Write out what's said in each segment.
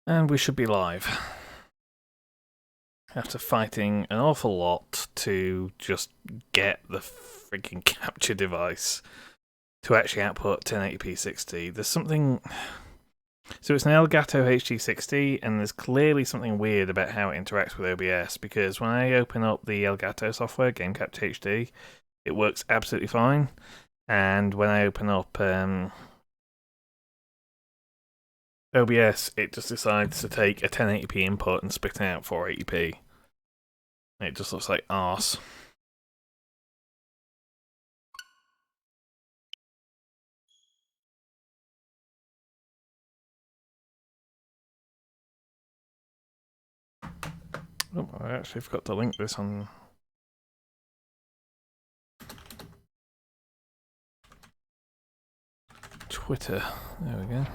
And we should be live. After fighting an awful lot to just get the freaking capture device to actually output 1080p 60, there's something... So it's an Elgato HD60, and there's clearly something weird about how it interacts with OBS, because when I open up the Elgato software, GameCapture HD, it works absolutely fine. And when I open up OBS, it just decides to take a 1080p input and spit it out 480p. It just looks like arse. Oh, I actually forgot to link this on Twitter. There we go.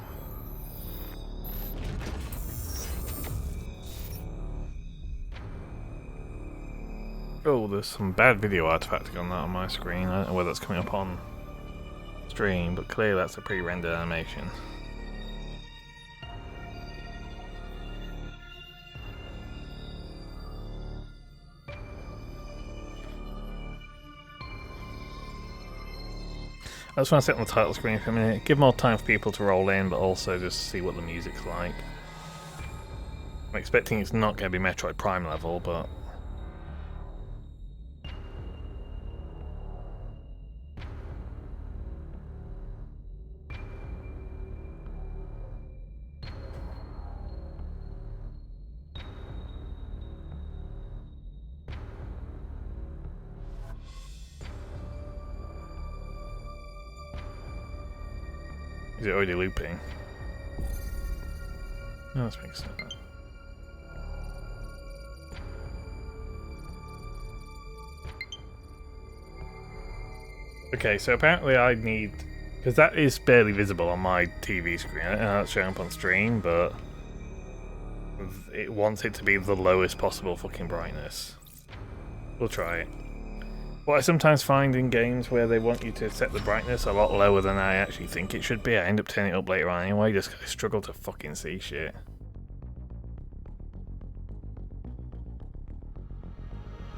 Oh, there's some bad video artifacting on that on my screen. I don't know whether that's coming up on stream, but clearly that's a pre-rendered animation. I just want to sit on the title screen for a minute, give more time for people to roll in, but also just see what the music's like. I'm expecting it's not going to be Metroid Prime level, but... Is it already looping? No, that makes sense. Okay, so apparently I need... Because that is barely visible on my TV screen. I don't know how it's showing up on stream, but... It wants it to be the lowest possible fucking brightness. We'll try it. What I sometimes find in games where they want you to set the brightness a lot lower than I actually think it should be, I end up turning it up later on anyway, just 'cause I struggle to fucking see shit.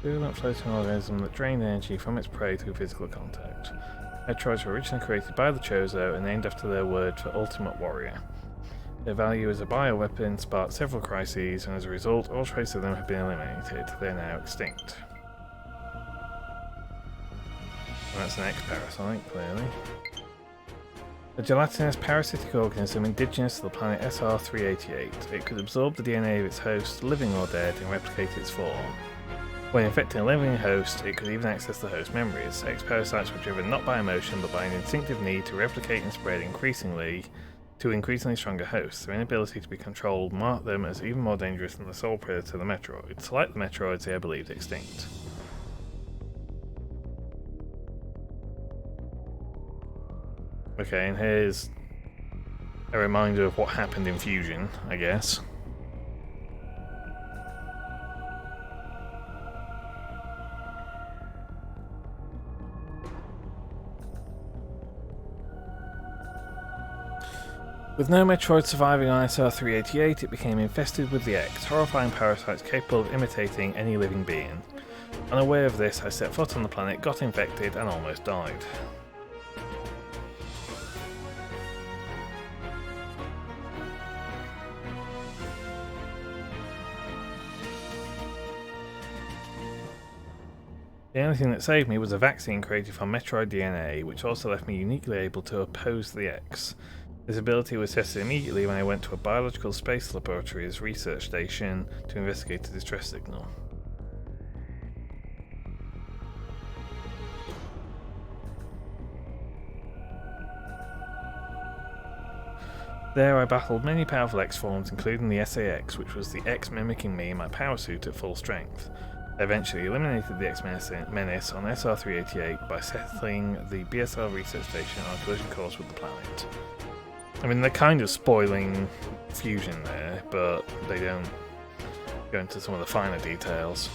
Virulent floating organism that drained energy from its prey through physical contact. Metroids were originally created by the Chozo and named after their word for ultimate warrior. Their value as a bioweapon sparked several crises, and as a result, all traces of them have been eliminated. They are now extinct. That's an X-parasite, clearly. A gelatinous parasitic organism indigenous to the planet SR-388. It could absorb the DNA of its host, living or dead, and replicate its form. When infecting a living host, it could even access the host's memories. X-parasites were driven not by emotion, but by an instinctive need to replicate and spread increasingly stronger hosts. Their inability to be controlled marked them as even more dangerous than the sole predator, the Metroids. Like the Metroids, they are believed extinct. Okay, and here's a reminder of what happened in Fusion, I guess. With no Metroid surviving on SR-388, it became infested with the X, horrifying parasites capable of imitating any living being. Unaware of this, I set foot on the planet, got infected, and almost died. The only thing that saved me was a vaccine created from Metroid DNA, which also left me uniquely able to oppose the X. This ability was tested immediately when I went to a biological space laboratory's research station to investigate the distress signal. There I battled many powerful X forms, including the SA-X, which was the X mimicking me in my power suit at full strength. I eventually eliminated the X menace on SR-388 by settling the BSL research station on a collision course with the planet. I mean, they're kind of spoiling Fusion there, but they don't go into some of the finer details.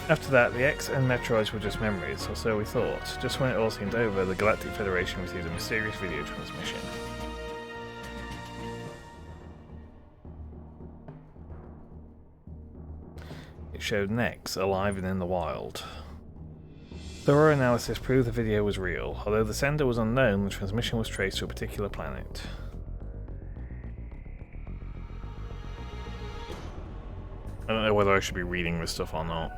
After that, the X and Metroids were just memories, or so we thought. Just when it all seemed over, the Galactic Federation received a mysterious video transmission. showed Nex alive and in the wild. Thorough analysis proved the video was real. Although the sender was unknown, the transmission was traced to a particular planet. I don't know whether I should be reading this stuff or not.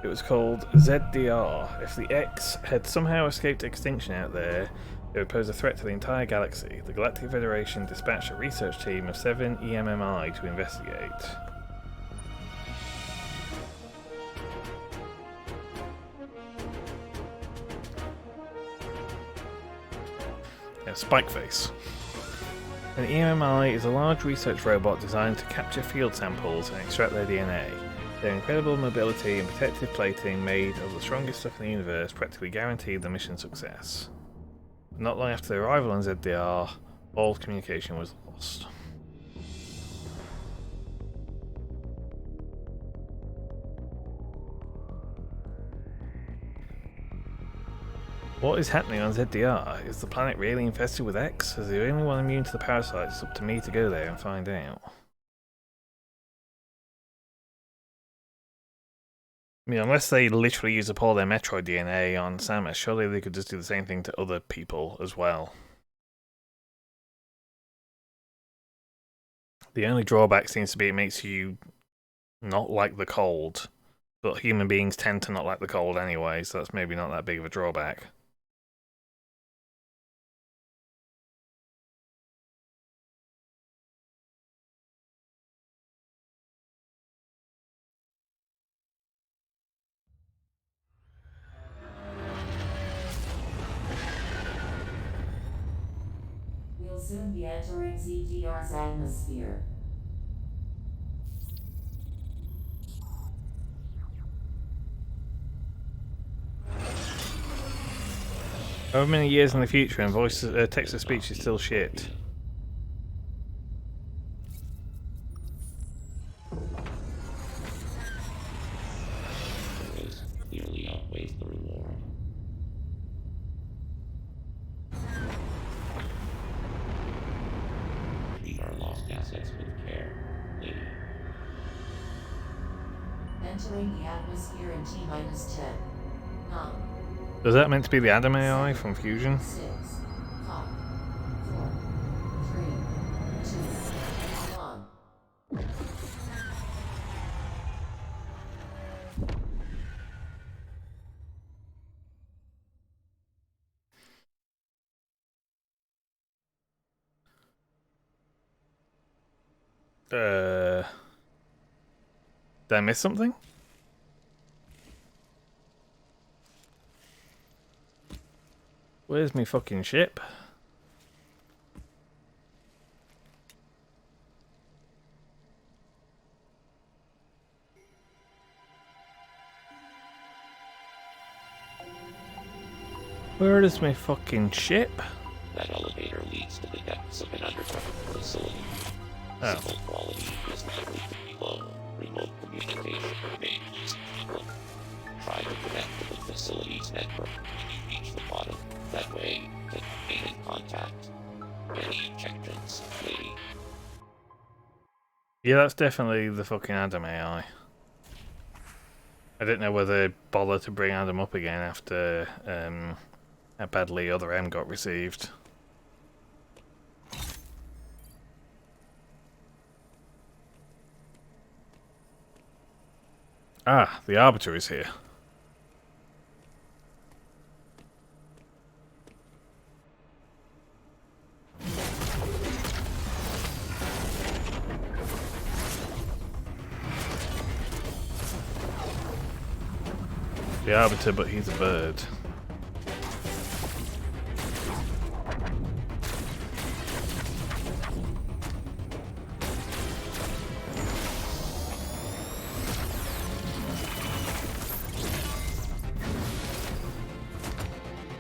It was called ZDR. If the X had somehow escaped extinction out there, it would pose a threat to the entire galaxy. The Galactic Federation dispatched a research team of 7 EMMI to investigate. Spikeface. An EMMI is a large research robot designed to capture field samples and extract their DNA. Their incredible mobility and protective plating made of the strongest stuff in the universe practically guaranteed the mission success. Not long after their arrival on ZDR, all communication was lost. What is happening on ZDR? Is the planet really infested with X? As the only one immune to the parasites, it's up to me to go there and find out. I mean, unless they literally use up all their Metroid DNA on Samus, surely they could just do the same thing to other people as well. The only drawback seems to be it makes you not like the cold, but human beings tend to not like the cold anyway, so that's maybe not that big of a drawback. We'll soon be entering ZDR's atmosphere. However many years in the future and text-to-speech is still shit. Clearly outweighs the reward. Treat our lost assets with care, lady. Entering the atmosphere in T-minus 10. 9. Is that meant to be the Adam AI from Fusion? 6. 5. 4. 3. 2. 1. Did I miss something? Where's me fucking ship? Where is my fucking ship? That elevator leads to the depths of an underground facility. Oh. Signal quality is never below. Remote communication remains zero. Try to connect to the facility's network when you reach the bottom. That way, you can remain in contact. Any objections, lady? Yeah, that's definitely the fucking Adam AI. I didn't know whether they'd bother to bring Adam up again after how badly Other M got received. Ah, the Arbiter is here. The Arbiter, but he's a bird.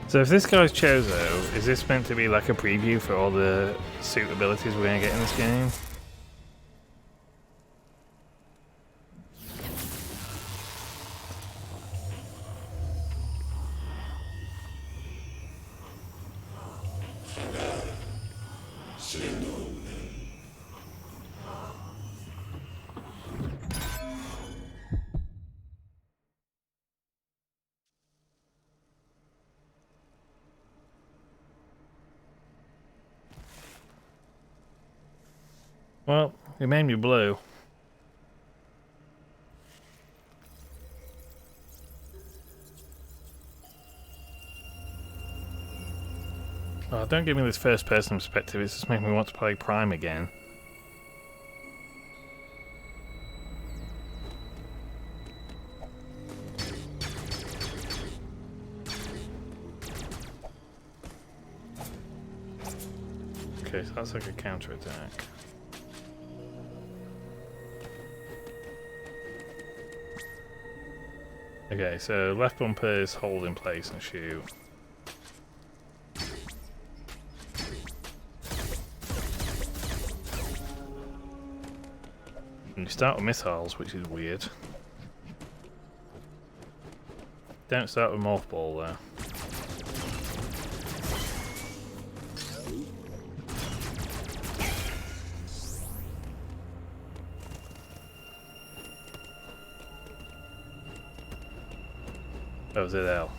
So if this guy's Chozo, is this meant to be like a preview for all the suit abilities we're going to get in this game? Well, it made me blue. Oh, don't give me this first person perspective, it's just making me want to play Prime again. Okay, so that's like a counter-attack. Okay, so left bumper is hold in place and shoot. And you start with missiles, which is weird. Don't start with morph ball though. That was it, L.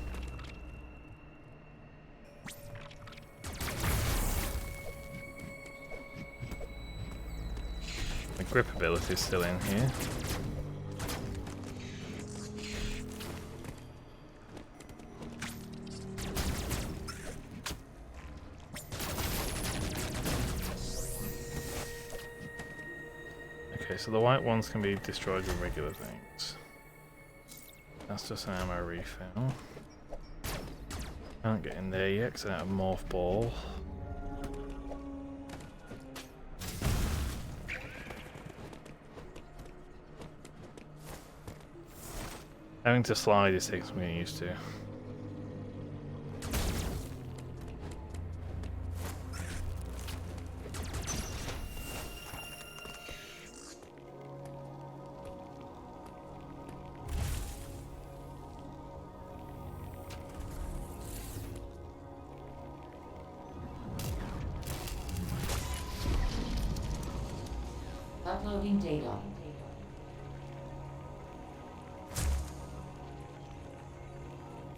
The grip ability is still in here. Okay, so the white ones can be destroyed with regular things. That's just an ammo refill. Can't get in there yet because I don't have morph ball. Having to slide is taking some getting used to. Uploading data.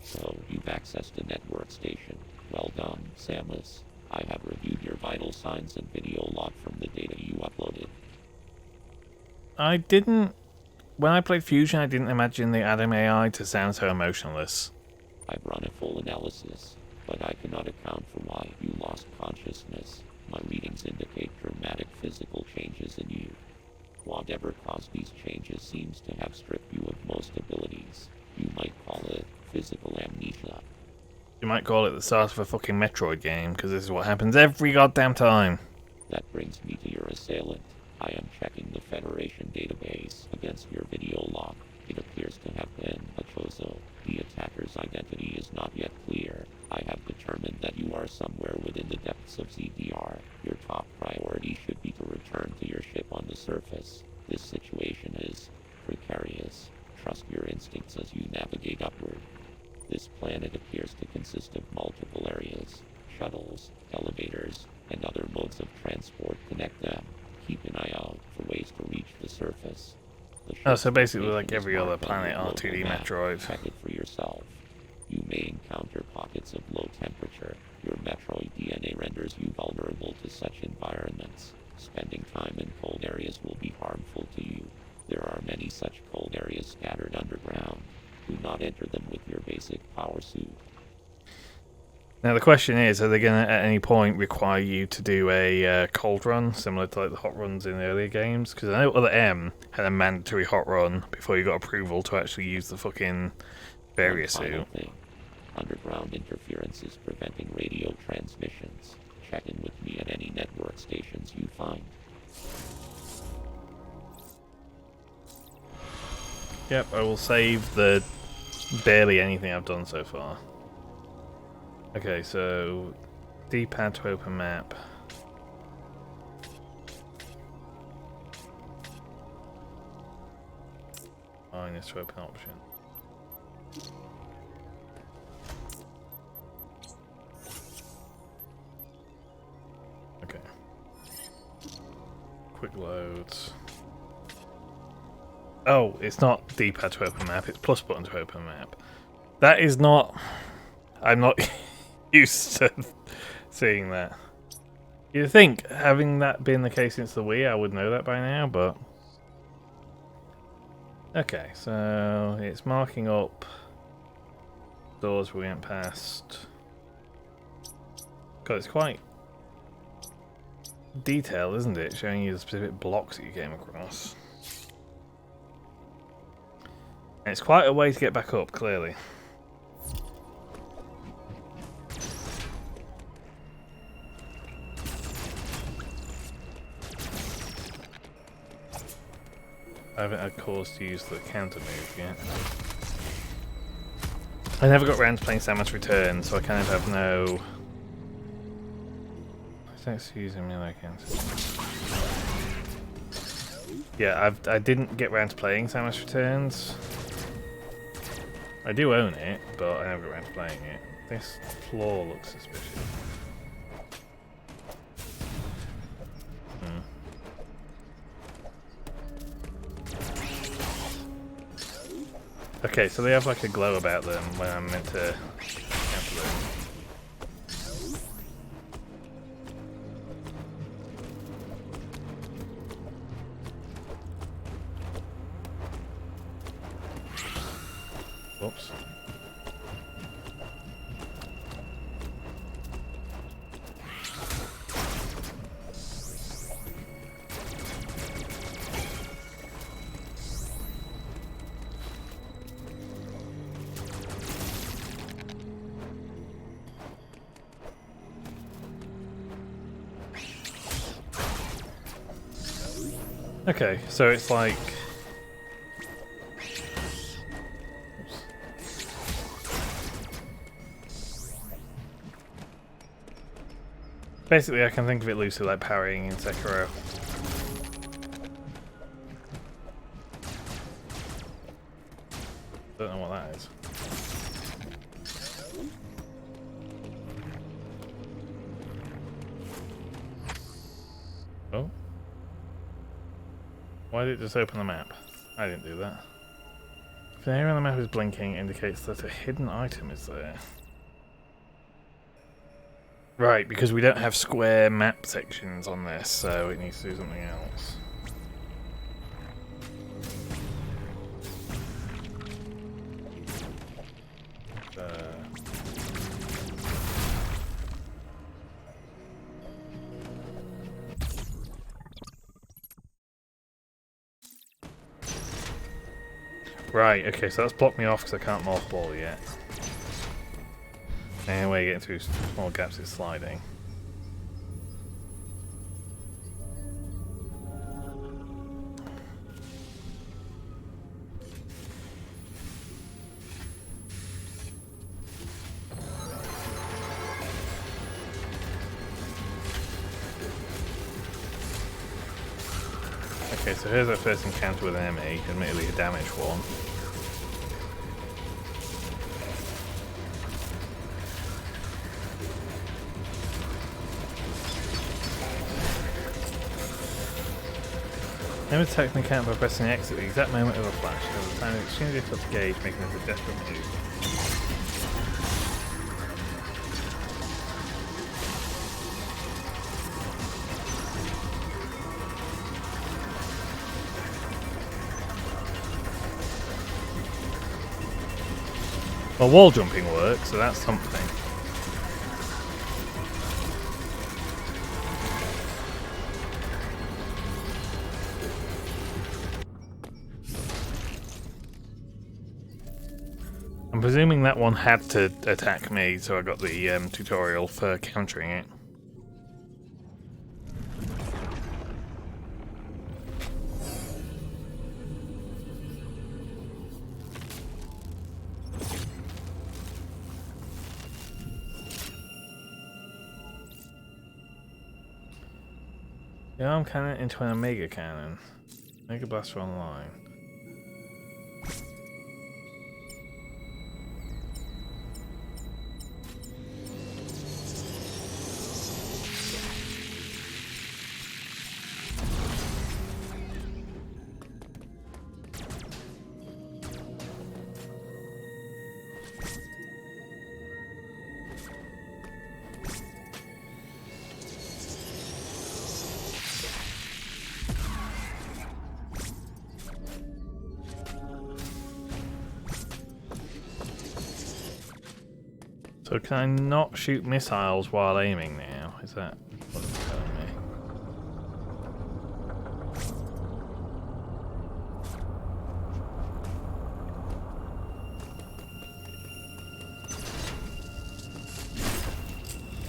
So, you've accessed a network station. Well done, Samus. I have reviewed your vital signs and video log from the data you uploaded. I didn't... When I played Fusion, I didn't imagine the Adam AI to sound so emotionless. I've run a full analysis, but I cannot account for why you lost consciousness. My readings indicate dramatic physical changes in you. Whatever caused these changes seems to have stripped you of most abilities. You might call it physical amnesia. You might call it the start of a fucking Metroid game, because this is what happens every goddamn time. That brings me to your assailant. I am checking the Federation database against your video log. It appears to have been a Chozo. The attacker's identity is not yet clear. I have determined that you are somewhere within the depths of ZDR. Your top priority should be to return to your ship on the surface. This situation is precarious. Trust your instincts as you navigate upward. This planet appears to consist of multiple areas. Shuttles, elevators, and other modes of transport connect them. Keep an eye out for ways to reach the surface. Oh, so basically like every other planet R2D Metroid. Check it for yourself. You may encounter pockets of low temperature. Your Metroid DNA renders you vulnerable to such environments. Spending time in cold areas will be harmful to you. There are many such cold areas scattered underground. Do not enter them with your basic power suit. Now the question is, are they going to at any point require you to do a cold run, similar to like the hot runs in the earlier games? Because I know Other M had a mandatory hot run before you got approval to actually use the fucking barrier suit. Thing. Underground interference is preventing radio transmissions. Check in with me at any network stations you find. Yep, I will save the barely anything I've done so far. Okay, so D-pad to open map. Minus to open option. Okay. Quick loads. Oh, it's not D-pad to open map, it's plus button to open map. That is not... I'm not used to seeing that. You'd think, having that been the case since the Wii, I would know that by now, but... Okay, so it's marking up doors we went past. God, it's quite detailed, isn't it? Showing you the specific blocks that you came across. And it's quite a way to get back up, clearly. I haven't had cause to use the counter move yet. I never got around to playing Samus Return, so I kind of have no... Thanks for using melee counter. Yeah, I didn't get around to playing Samus Returns. I do own it, but I never got around to playing it. This floor looks suspicious. Okay, so they have like a glow about them when I'm meant to cancel them. Whoops. Okay, so it's like... Basically, I can think of it loosely like parrying in Sekiro. Don't know what that is. Oh? Why did it just open the map? I didn't do that. If the area on the map is blinking, it indicates that a hidden item is there. Right, because we don't have square map sections on this, so it needs to do something else. Right, okay, so that's blocked me off because I can't morph ball yet. Anyway, getting through small gaps is sliding. Okay, so here's our first encounter with an enemy, admittedly a damaged one. Never attack an encounter by pressing X at the exact moment of a flash. At the time it's extremely difficult to gauge, making this a desperate move. Well, wall jumping works, so that's something. I'm presuming that one had to attack me, so I got the tutorial for countering it. The arm cannon into an Omega cannon. Mega Blaster online. So can I not shoot missiles while aiming now? Is that what it's telling me?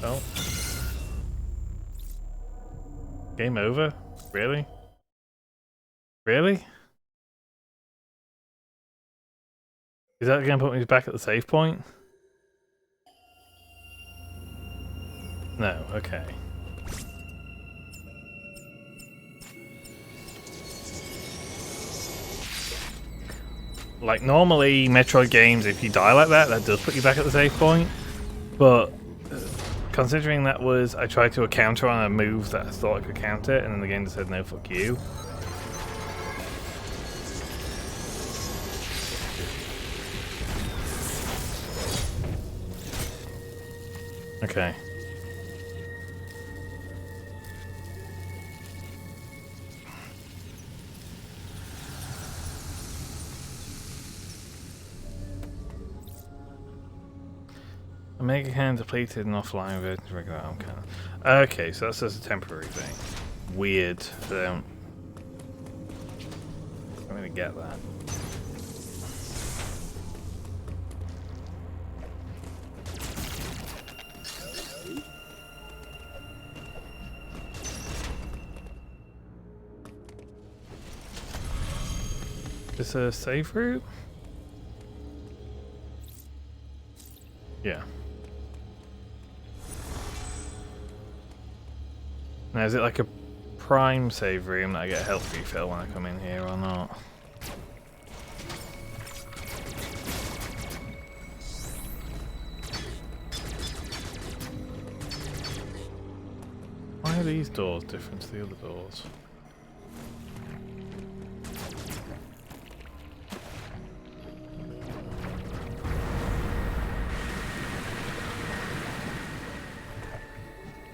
Oh. Game over? Really? Really? Is that going to put me back at the save point? No, okay. Like, normally, Metroid games, if you die like that, that does put you back at the save point. But, considering that was, I tried to counter on a move that I thought I could counter it, and then the game just said, no, fuck you. Okay. Omega Cannon depleted and offline version regular arm cannon. Okay, so that's just a temporary thing. Weird. They don't really get that. Is there a safe route? Yeah. Now, is it like a prime save room that I get a health refill when I come in here or not? Why are these doors different to the other doors?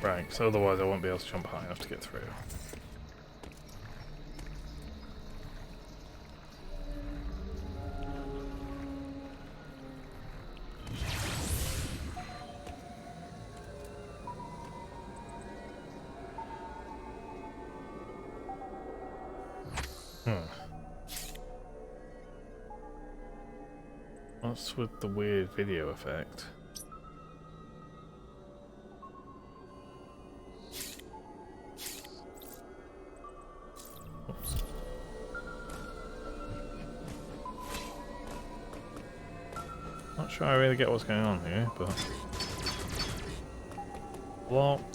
Right, so otherwise I won't be able to jump high enough to get through. What's with the weird video effect? Oops. Not sure I really get what's going on here, but locked.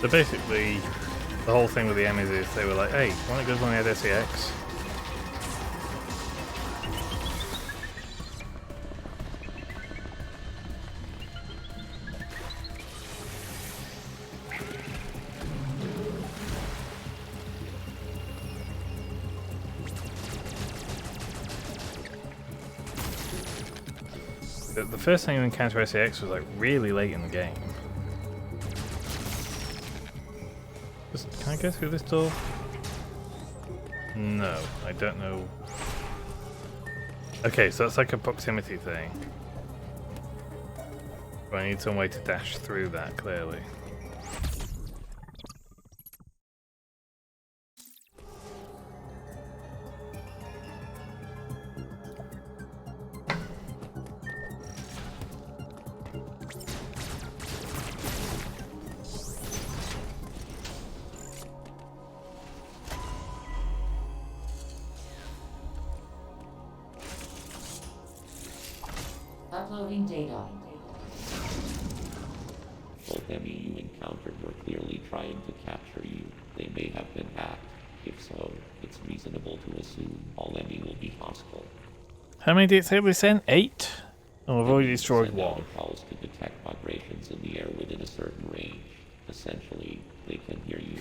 So basically, the whole thing with the Emmys is they were like, hey, when it goes on the SEX? The first time you encounter SEX was like really late in the game. Can I go through this door? No, I don't know. Okay, so that's like a proximity thing. But I need some way to dash through that, clearly. Uploading data. Both enemy you encountered were clearly trying to capture you. They may have been hacked. If so, it's reasonable to assume all enemy will be hostile. How many did it say we sent? 8? Oh, we've already destroyed Send out 1. calls to detect vibrations in the air within a certain range. Essentially, they can hear you.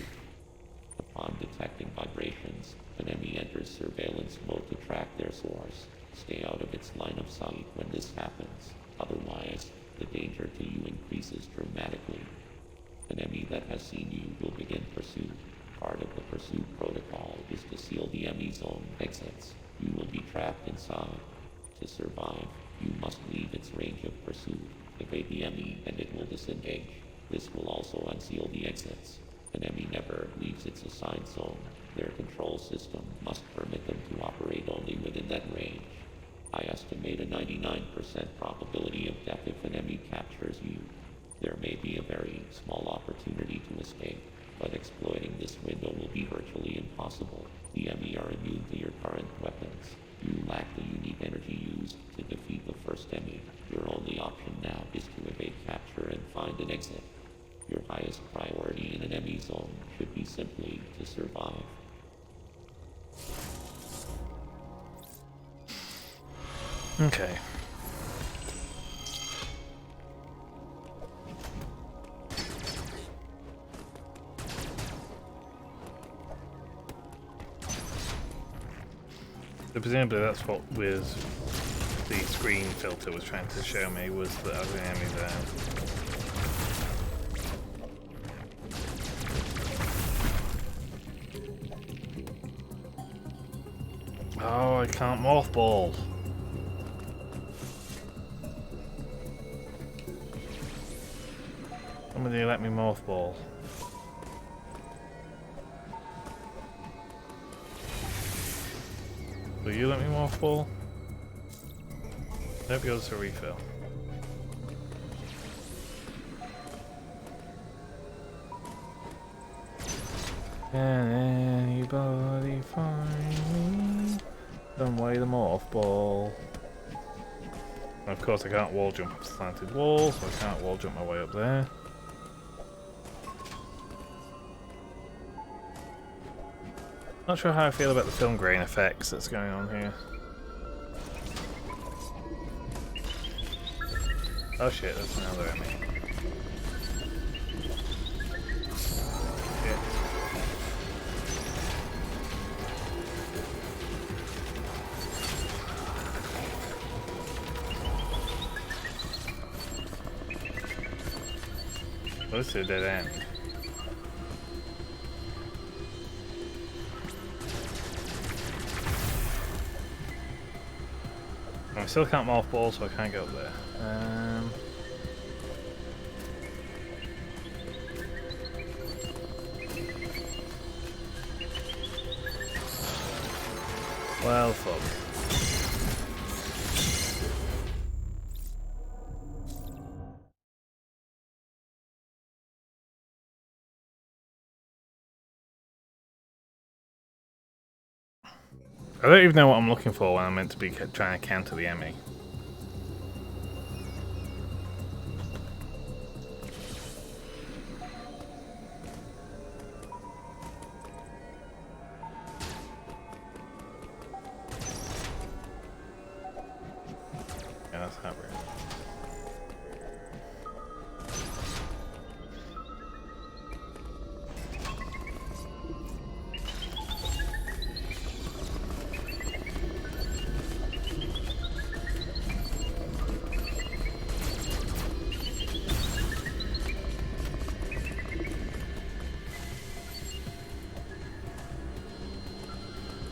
Upon detecting vibrations, an enemy enters surveillance mode to track their source. Stay out of its line of sight when this happens. Otherwise, the danger to you increases dramatically. An enemy that has seen you will begin pursuit. Part of the pursuit protocol is to seal the enemy zone exits. You will be trapped inside. To survive, you must leave its range of pursuit. Evade the enemy and it will disengage. This will also unseal the exits. An enemy never leaves its assigned zone. Their control system must permit them to operate only within that range. I estimate a 99% probability of death if an enemy captures you. There may be a very small opportunity to escape, but exploiting this window will be virtually impossible. The enemy are immune to your current weapons. You lack the unique energy used to defeat the first enemy. Your only option now is to evade capture and find an exit. Your highest priority in an enemy zone should be simply to survive. Okay. So presumably that's what was the screen filter was trying to show me, was that I was an enemy there. Oh, I can't mothball. Somebody let me mothball. Will you let me mothball? Hope yours is a refill. Can anybody find me some way to mothball? And of course I can't wall jump up the slanted wall, so I can't wall jump my way up there. Not sure how I feel about the film grain effects that's going on here. Oh shit, that's another enemy. Shit. Oh, this is a dead end. I still can't mothball, so I can't get up there. Well, fuck. I don't even know what I'm looking for when I'm meant to be trying to counter the enemy. Yeah, that's not weird.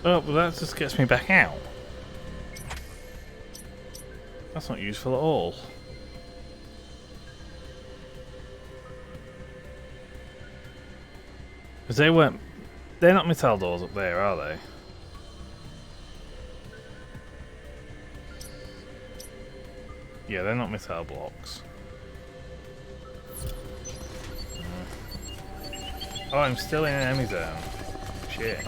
Oh, well that just gets me back out. That's not useful at all. Because they're not metal doors up there, are they? Yeah, they're not metal blocks. Oh, I'm still in an enemy zone. Shit.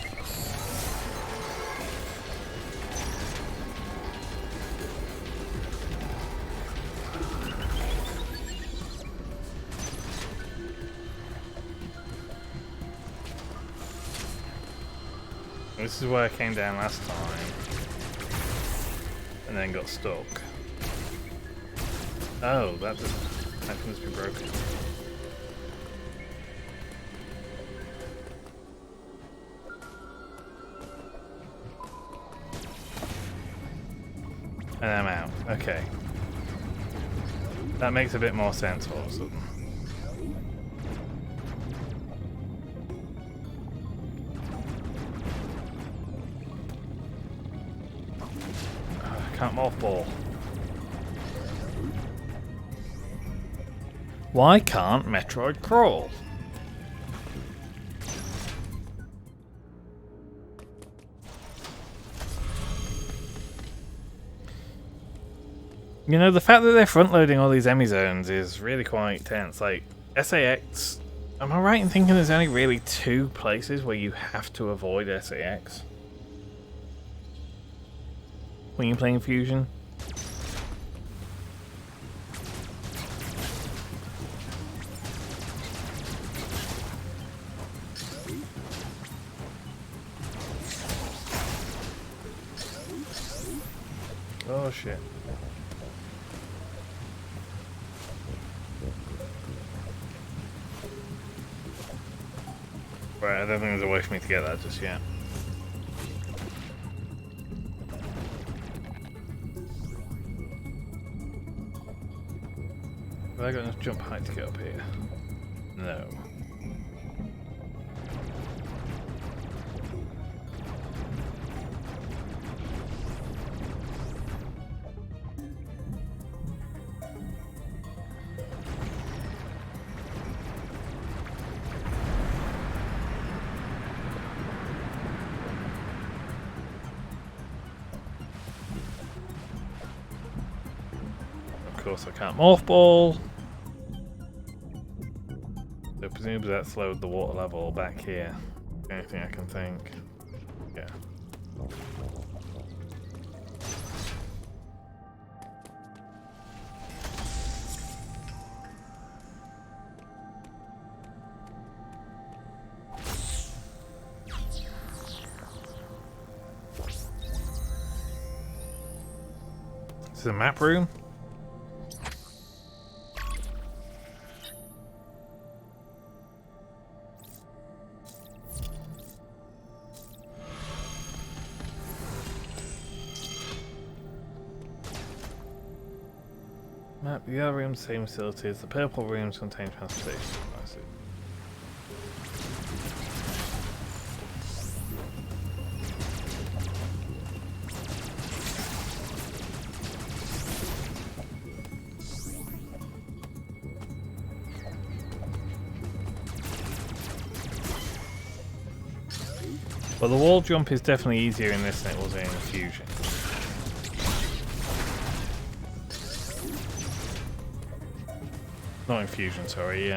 This is where I came down last time. And then got stuck. Oh, that can just be broken. And I'm out. Okay. That makes a bit more sense all of a sudden. I can't mothball. Why can't Metroid crawl? You know, the fact that they're front-loading all these Emmy zones is really quite tense. Like, SAX... Am I right in thinking there's only really 2 places where you have to avoid SAX? When you're playing Fusion? Oh shit. Right, I don't think there's a way for me to get that just yet. Have I got enough jump height to get up here? No. Of course I can't morph ball. So presumably that slowed the water level back here. Anything I can think. Yeah. This is a map room. Map, the other rooms, same facilities. The purple rooms contain transportation. I see. But the wall jump is definitely easier in this than it was in Fusion. Not in Fusion, sorry.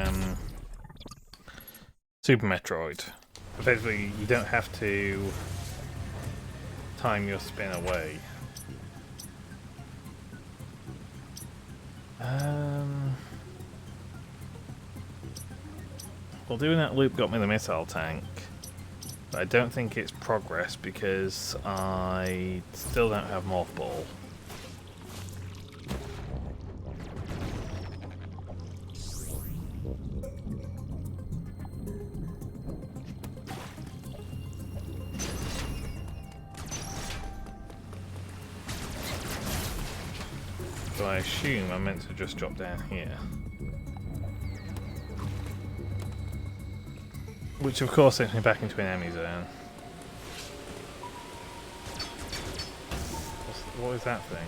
Super Metroid. Basically, you don't have to time your spin away. Well, doing that loop got me the missile tank. But I don't think it's progress because I still don't have Morph Ball. So I assume I'm meant to just drop down here. Which of course sends me back into an enemy zone. What is that thing?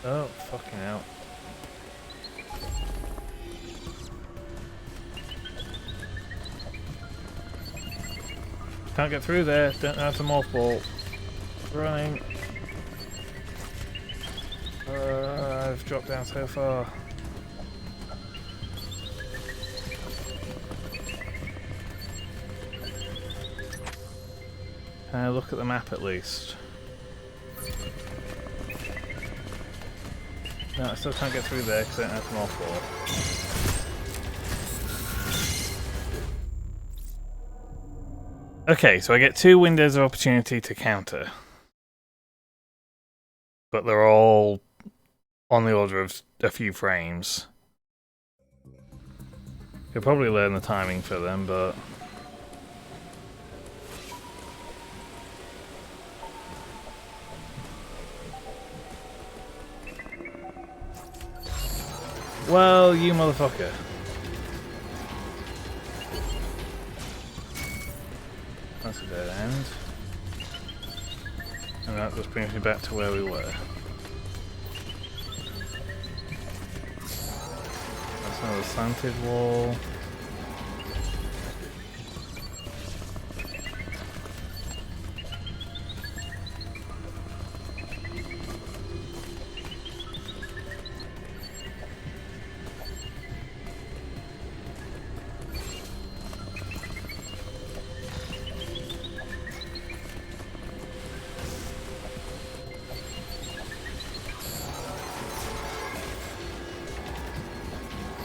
Oh, fucking hell. Can't get through there, don't know how to morph ball. Running. I've dropped down so far. Look at the map at least. No, I still can't get through there because I don't have to morph ball. Okay, so I get 2 windows of opportunity to counter. But they're all on the order of a few frames. You'll probably learn the timing for them, but... Well, you motherfucker. That's a dead end. And that just brings me back to where we were. That's another slanted wall.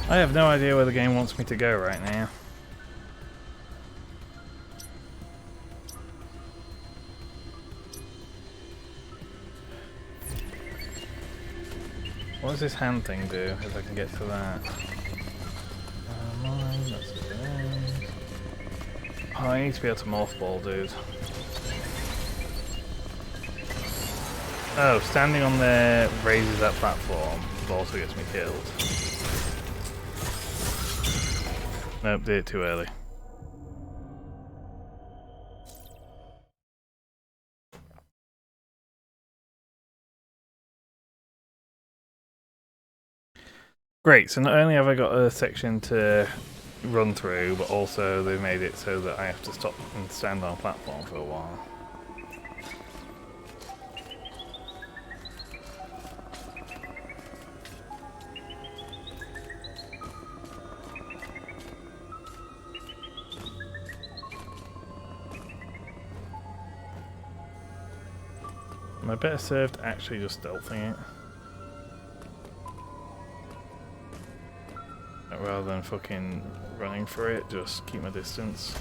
I have no idea where the game wants me to go right now. What does this hand thing do, if I can get to that? Mine, that's a good end. Oh, I need to be able to morph ball, dude. Oh, standing on there raises that platform, but also gets me killed. Nope, did it too early. Great, so not only have I got a section to run through, but also they've made it so that I have to stop and stand on a platform for a while. Am I better served actually just stealthing it? Rather than fucking running for it, just keep my distance.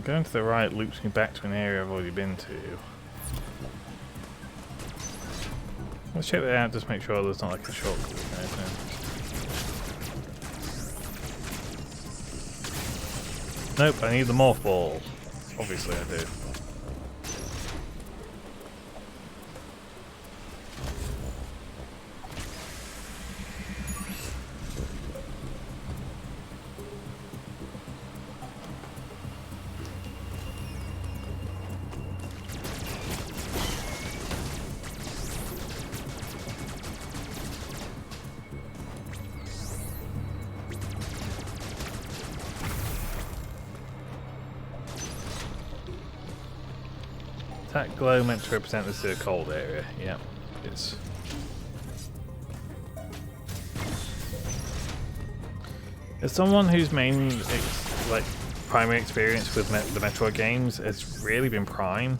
Going to the right loops me back to an area I've already been to. Let's check that out, just make sure there's not like a shortcut or anything. Nope, I need the morph ball. Obviously I do. That glow meant to represent this cold area. Yeah, it's. As someone whose main, like, primary experience with the Metroid games has really been Prime,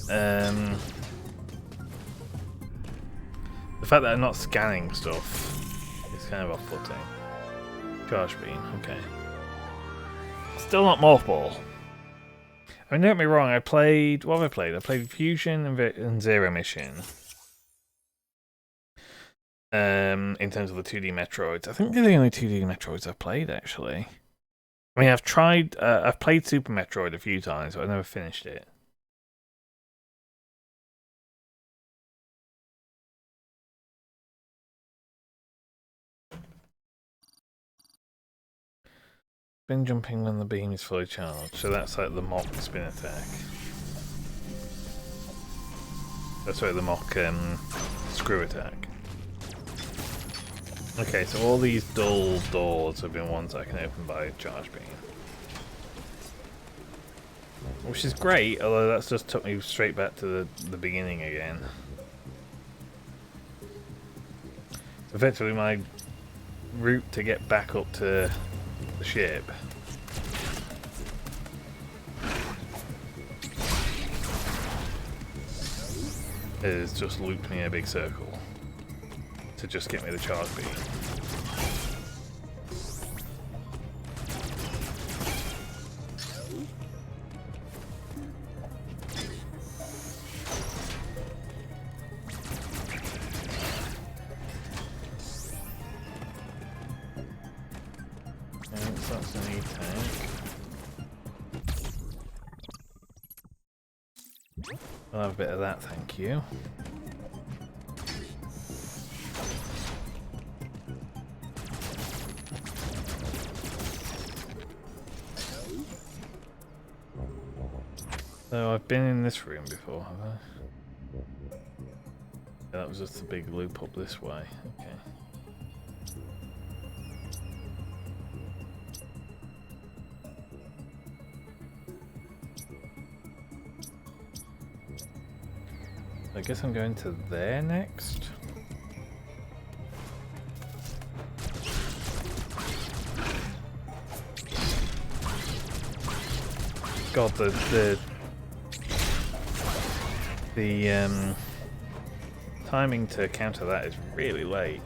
the fact that I'm not scanning stuff is kind of off-putting. Charge beam, okay. Still not Morph Ball. I mean, don't get me wrong, I played... What have I played? I played Fusion and Zero Mission. In terms of the 2D Metroids. I think they're the only 2D Metroids I've played, actually. I mean, I've played Super Metroid a few times, but I've never finished it. Spin jumping when the beam is fully charged. So that's like the mock spin attack. That's right, the mock screw attack. Okay, so all these dull doors have been ones I can open by charge beam. Which is great, although that's just took me straight back to the beginning again. Effectively my route to get back up to the ship is just loop me in a big circle to just get me the charge beam. That's an E-tank. I'll have a bit of that, thank you. So I've been in this room before, have I? Yeah, that was just a big loop up this way. Okay. I guess I'm going to there next. God, the timing to counter that is really late.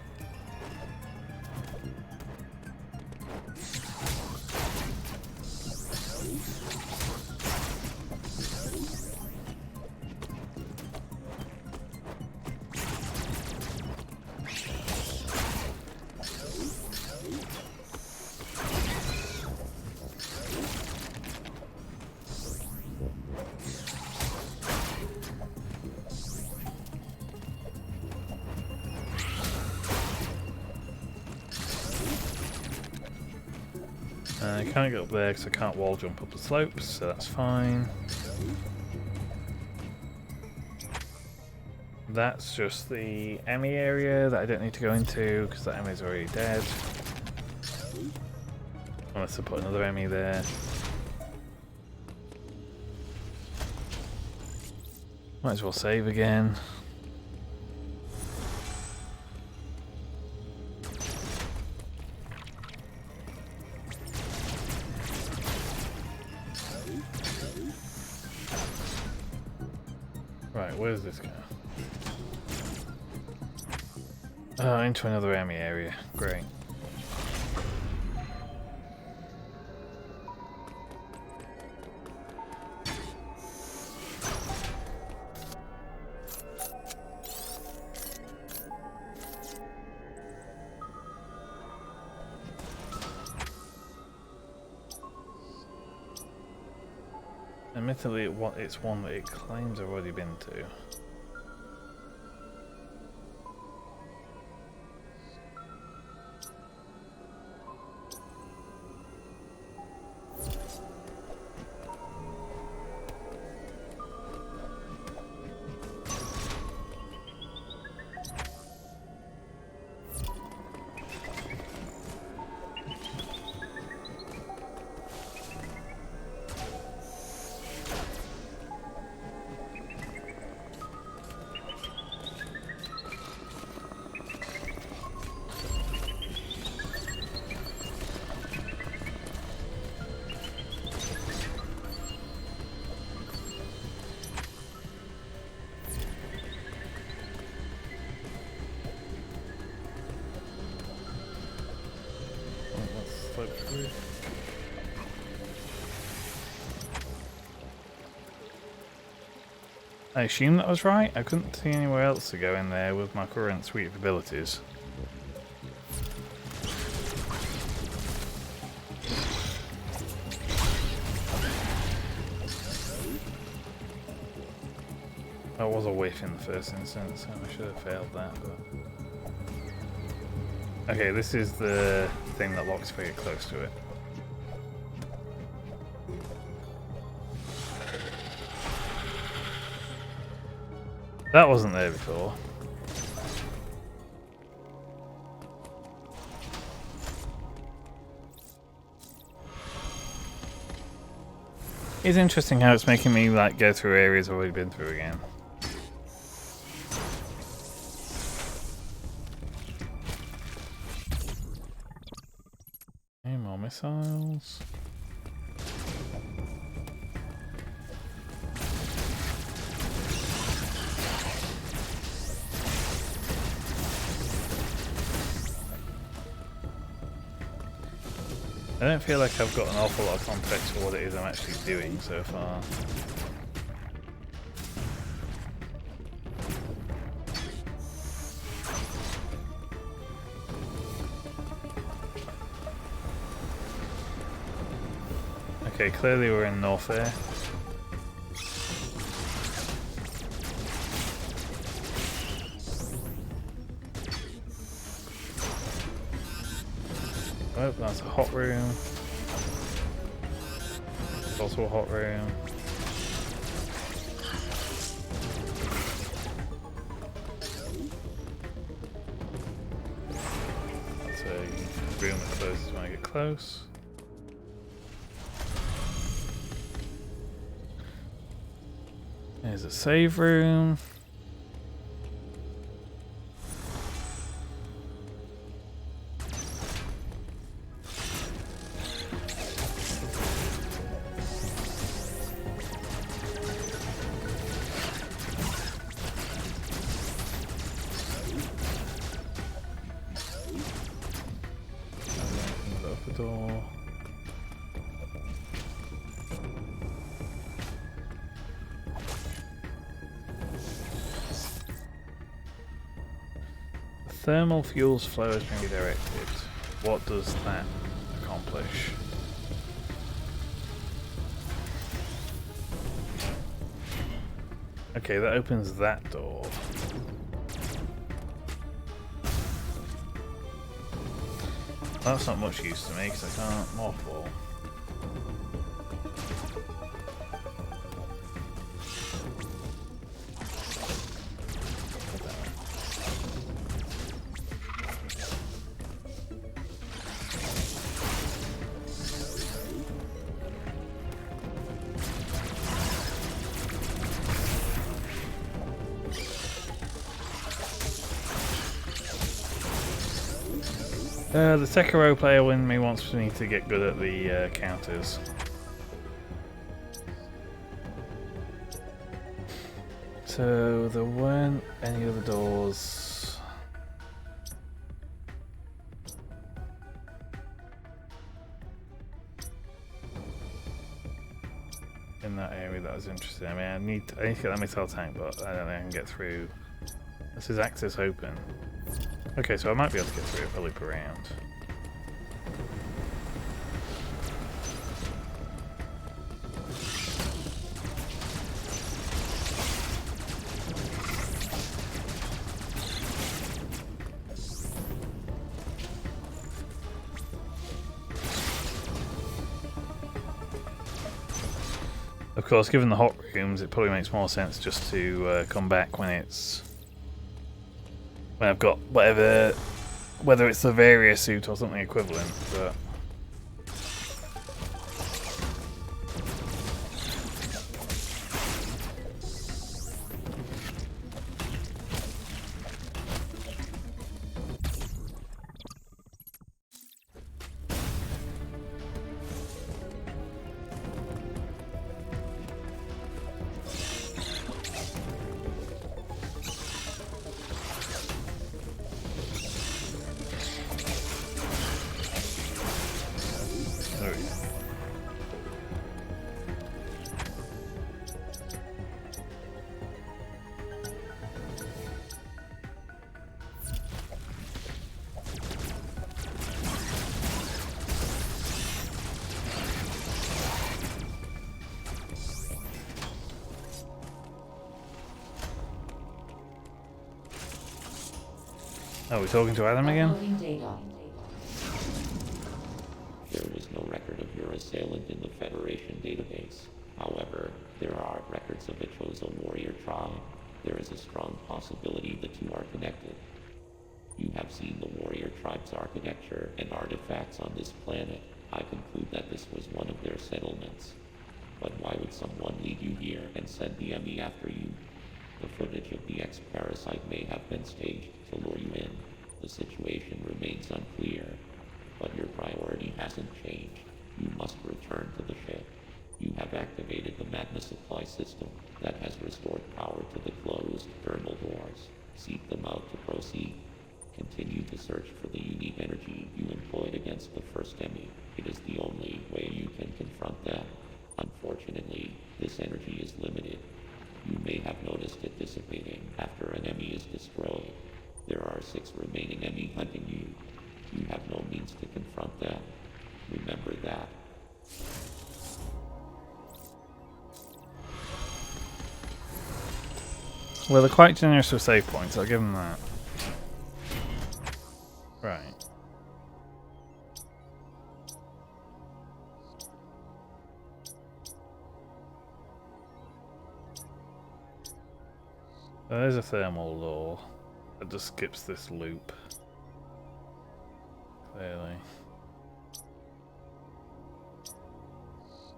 I can't get up there because I can't wall jump up the slopes, so that's fine. That's just the Emmy area that I don't need to go into because that Emmy's already dead. Unless I put another Emmy there. Might as well save again. Right, where's this go? Oh, into another Emmy area. Great. Admittedly, it's one that it claims I've already been to. I assume that was right. I couldn't see anywhere else to go in there with my current suite of abilities. That was a whiff in the first instance, so I should have failed that. But... okay, this is the thing that locks very close to it. That wasn't there before. It's interesting how it's making me like go through areas I've already been through again. Okay, more missiles. I don't feel like I've got an awful lot of context for what it is I'm actually doing so far. Okay, clearly we're in North Air. Oh, that's a hot room. It's also a hot room. That's a room that closes when I get close. There's a save room. Door. The thermal fuels flow has been redirected. What does that accomplish? Okay, that opens that door. That's not much use to me because I can't mothball. The Sekiro player in me wants me to get good at the counters. So there weren't any other doors. In that area that I was interested in. I mean, I need to get that missile tank, but I don't think I can get through. This is access open. Okay, so I might be able to get through if I loop around. Of course, given the hot rooms, it probably makes more sense just to come back when I've got whatever, whether it's the Varia suit or something equivalent, but oh, we're talking to Adam again? Uploading data. There is no record of your assailant in the Federation database. However, there are records of a chosen warrior tribe. there is a strong possibility the two are connected. You have seen the warrior tribe's architecture and artifacts on this planet. I conclude that this was one of their settlements. But why would someone lead you here and send the enemy after you? The footage of the X-Parasite may have been staged to lure you in. The situation remains unclear, but your priority hasn't changed. You must return to the ship. You have activated the magna supply system that has restored power to the closed thermal doors. Seek them out to proceed. Continue to search for the unique energy you employed against the first enemy. It is the only way you can confront them. Unfortunately, this energy is limited. You may have noticed it dissipating after an enemy is destroyed. There are 6 remaining enemy hunting you. You have no means to confront them. Remember that. Well, they're quite generous with save points, I'll give them that. Right. There's a thermal door that just skips this loop. Clearly.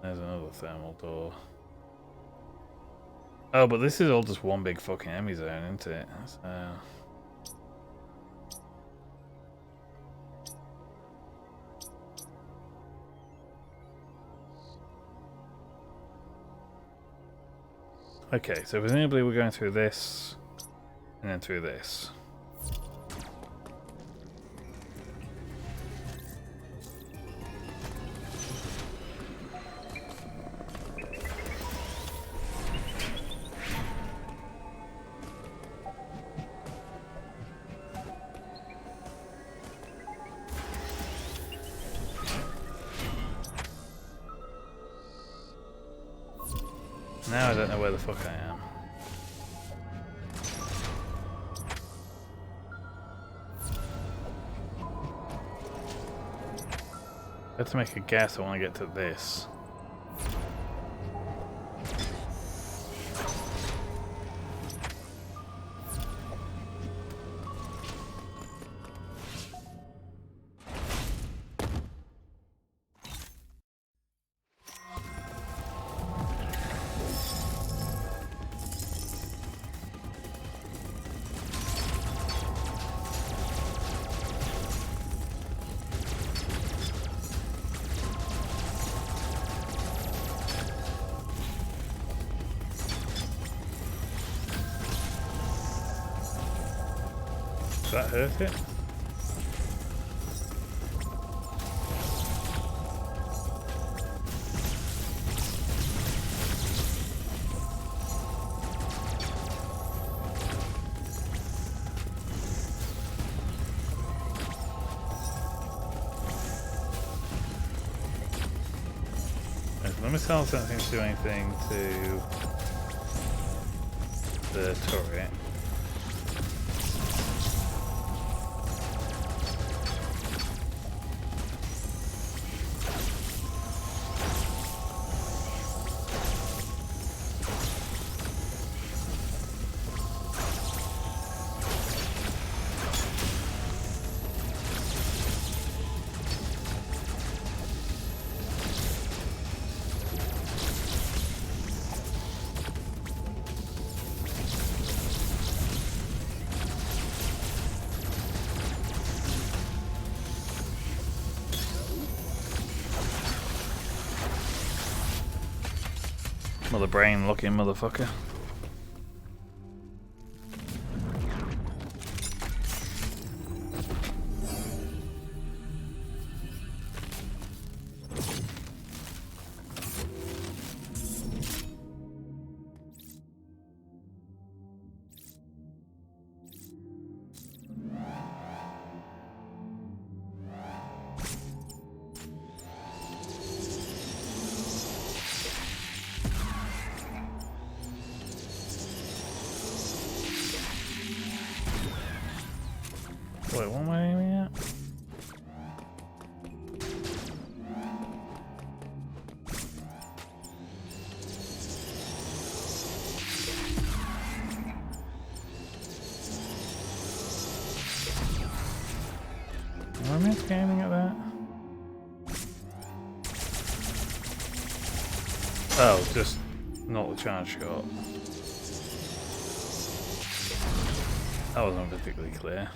There's another thermal door. Oh, but this is all just one big fucking enemy zone, isn't it? So... Okay, so presumably we're going through this, and then through this. Now I don't know where the fuck I am. I have to make a guess. I want to get to this. Does that hurt it? The missiles don't seem to do anything to the turret. Mother brain looking motherfucker. Wait, what am I aiming at? I meant to be aiming at that? Oh, just not the charge shot. That wasn't particularly clear.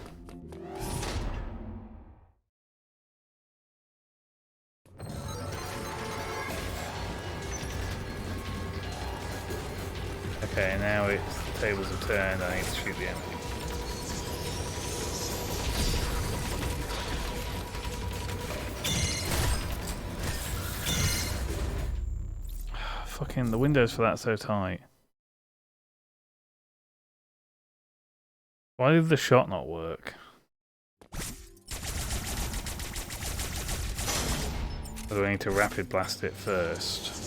Okay, now it's the tables have turned, I need to shoot the enemy. Fucking the windows for that so tight. Why did the shot not work? Do I need to rapid blast it first?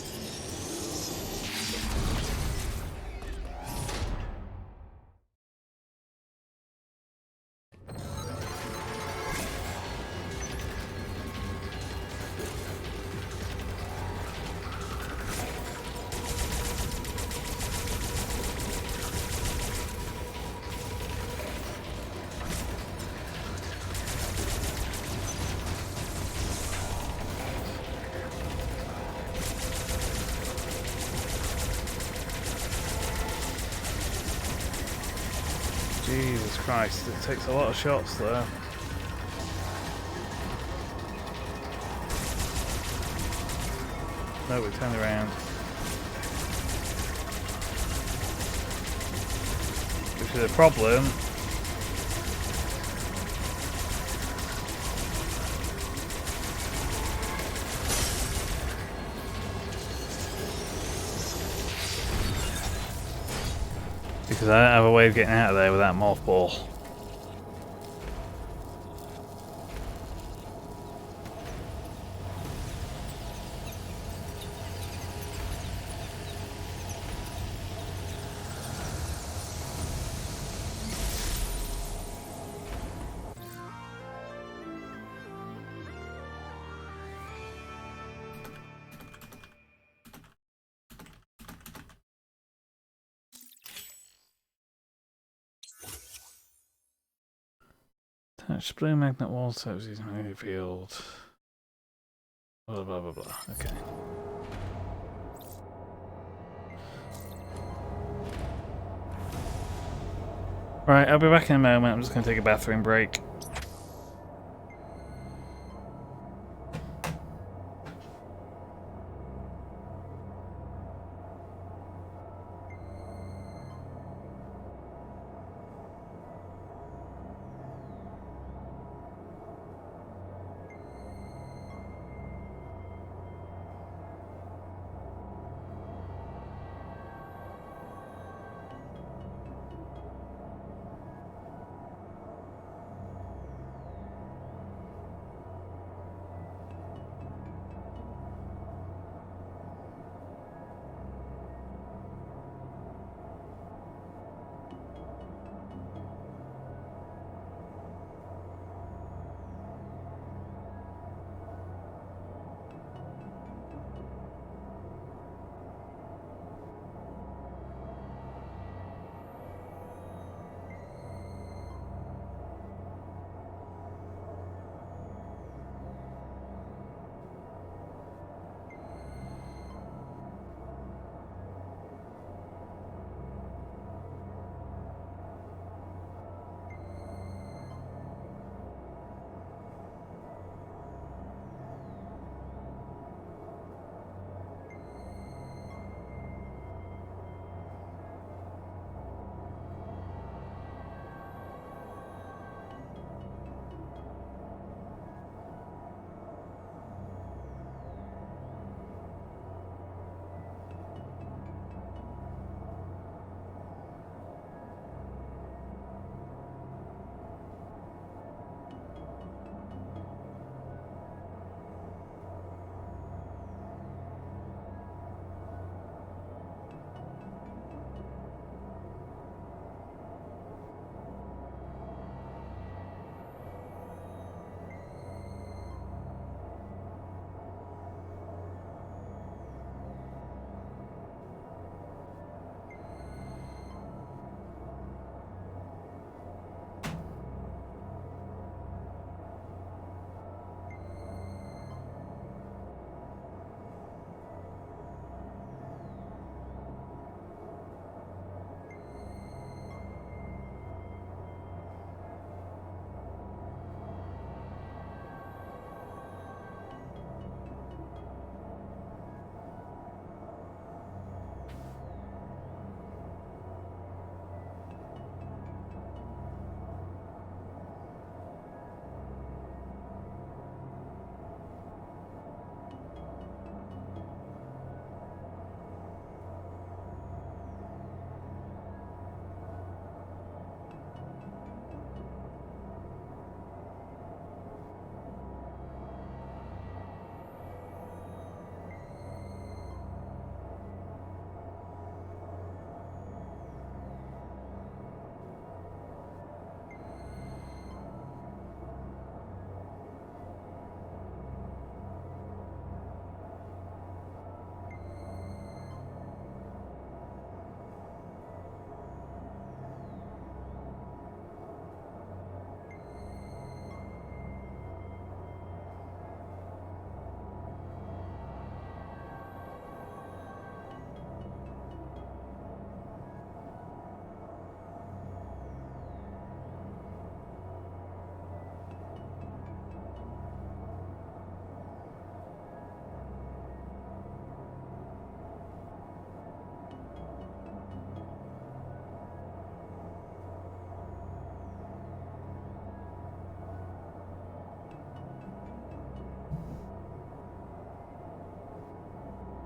Jesus Christ, it takes a lot of shots though. No, we turned around. Which is a problem. Because I don't have a way of getting out of there with that mothball. Touch blue magnet wall taps using magnetic field. Blah blah blah blah. Okay. Right, I'll be back in a moment. I'm just going to take a bathroom break.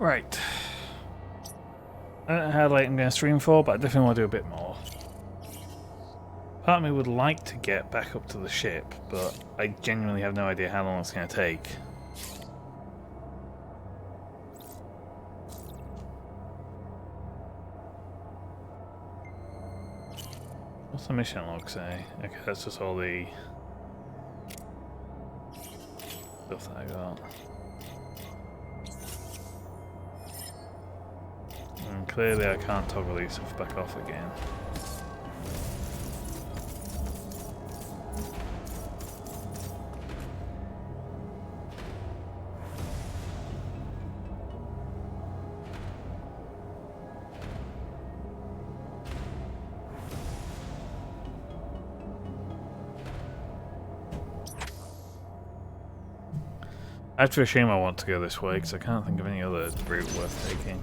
Right. I don't know how late I'm going to stream for, but I definitely want to do a bit more. Part of me would like to get back up to the ship, but I genuinely have no idea how long it's going to take. What's the mission log say? Okay, that's just all the stuff that I got. And clearly I can't toggle these stuff back off again. I have to assume I want to go this way because I can't think of any other route worth taking.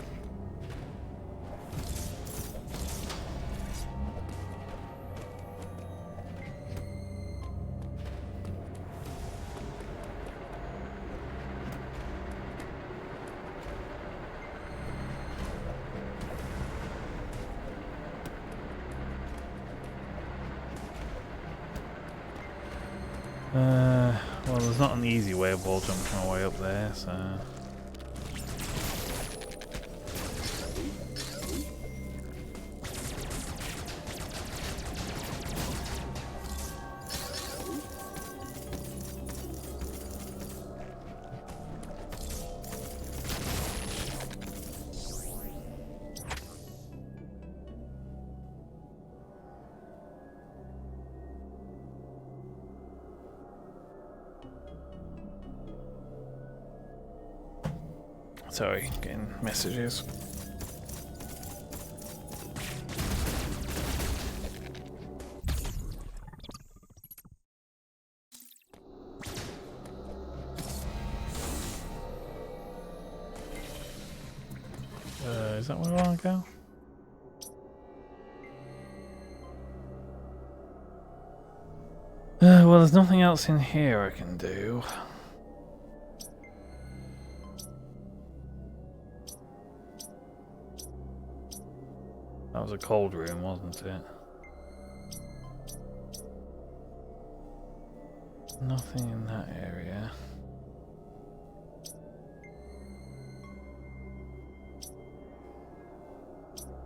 Well, there's not an easy way of wall jumping my way up there, so... Sorry, getting messages. Is that where I want to go? Well, there's nothing else in here I can do. That was a cold room, wasn't it? Nothing in that area.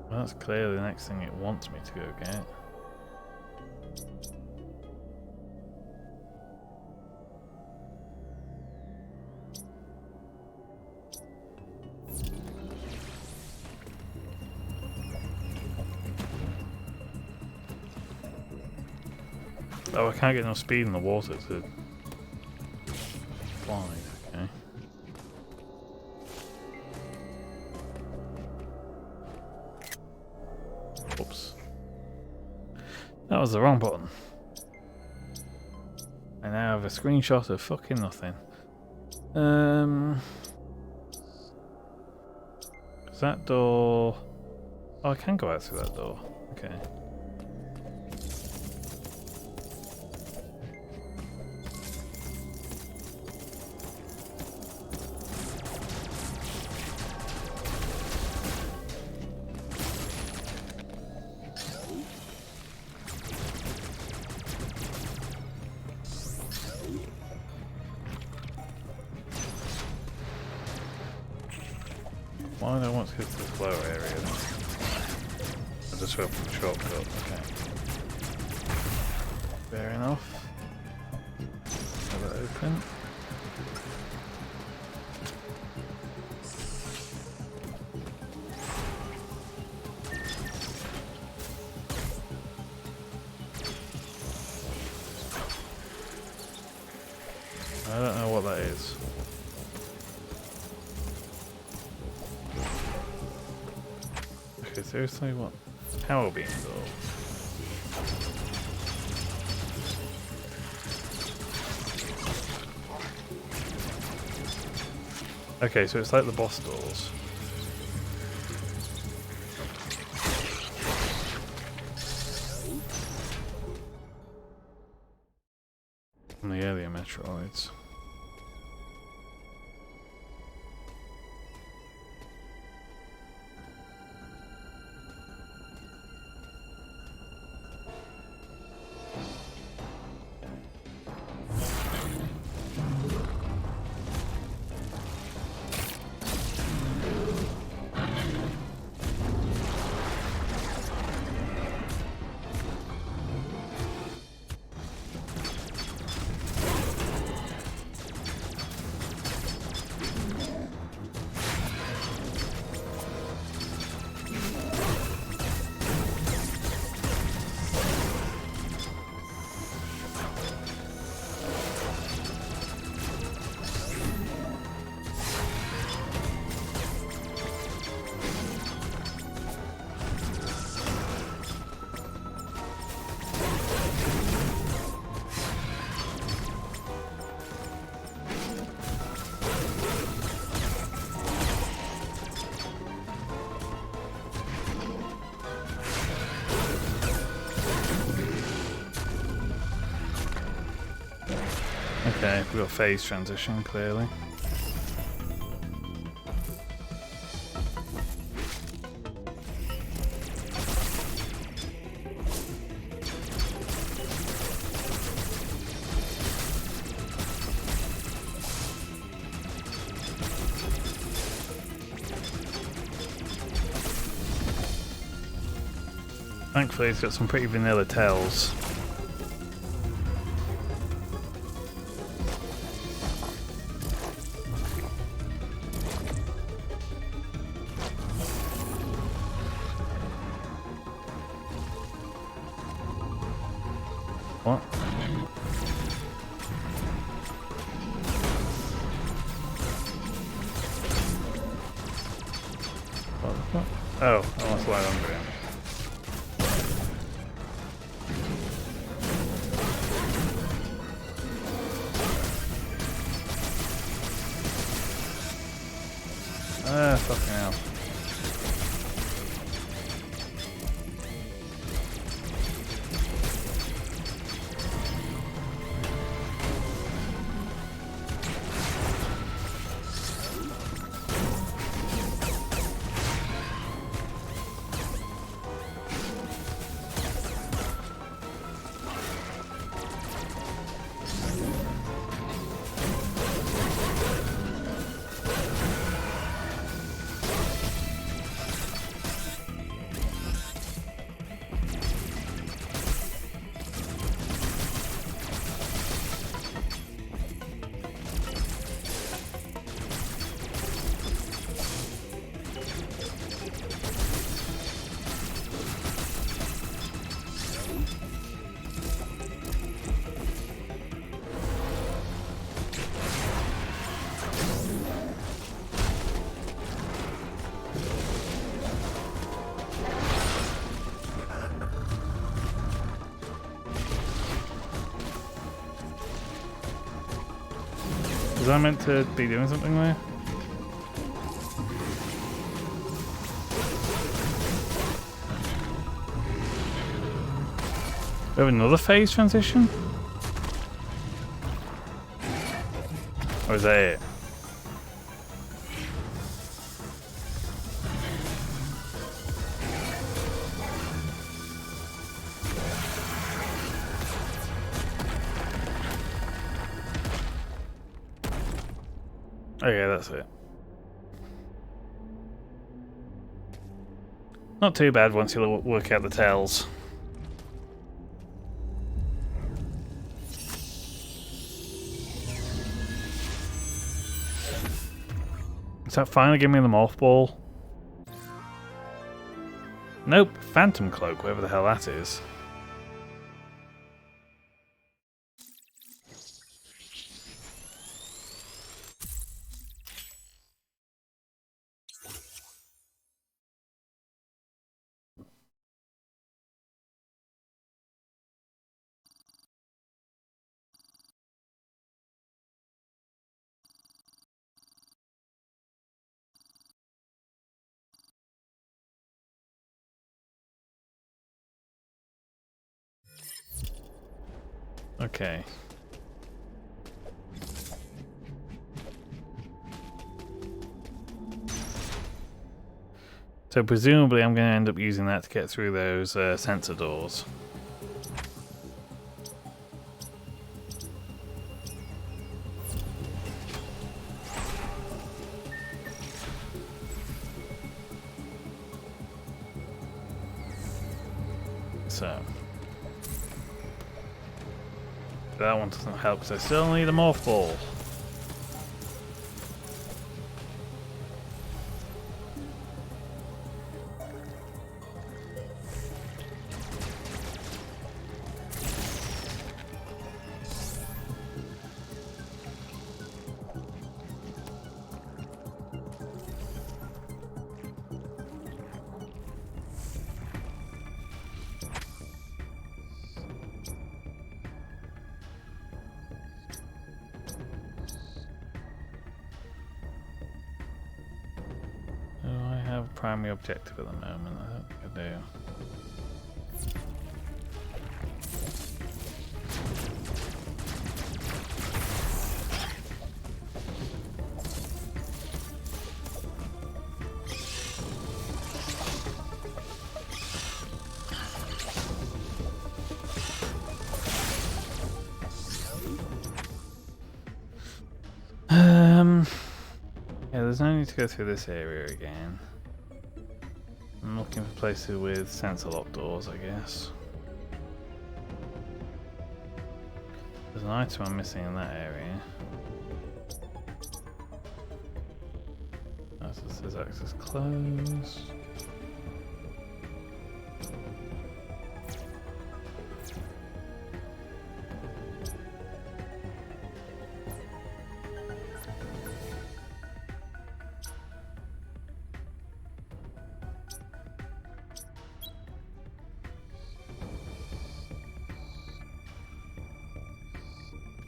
Well, that's clearly the next thing it wants me to go get. Oh, I can't get enough speed in the water to glide, okay. Oops. That was the wrong button. I now have a screenshot of fucking nothing. Is that door... Oh, I can go out through that door. Okay. Why do I want to go to this lower area then? I just went from the shortcut, okay. Fair enough. Have it open. I don't know what that is. Okay, seriously, what? Power beam though. Okay, so it's like the boss doors. From the earlier Metroids. Okay, we've got phase transition clearly. Thankfully, it's got some pretty vanilla tells. What? What? Oh, I must lie under it. Fucking hell. Was I meant to be doing something there? We have another phase transition? Or is that it? Okay, that's it. Not too bad once you work out the tells. Is that finally giving me the morph ball? Nope, phantom cloak, whatever the hell that is. Okay. So presumably I'm going to end up using that to get through those sensor doors. So that one doesn't help because I still need a morph ball. Primary objective at the moment, I don't think I do. Yeah, there's no need to go through this area again. I'm looking for places with sensor lock doors, I guess. There's an item I'm missing in that area. That says access closed.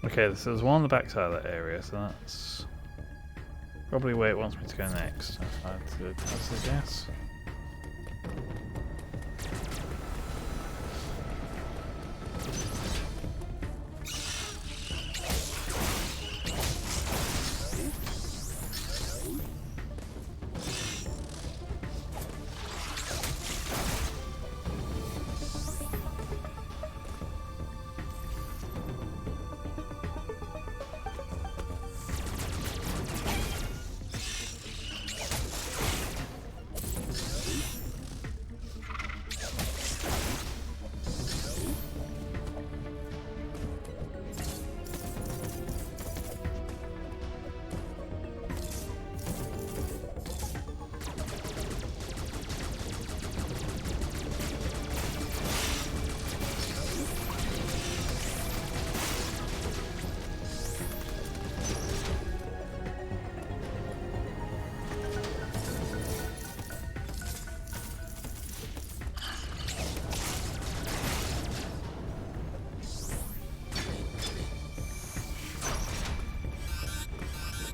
Okay, so there's one on the back side of that area, so that's probably where it wants me to go next. If I had to hazard a guess.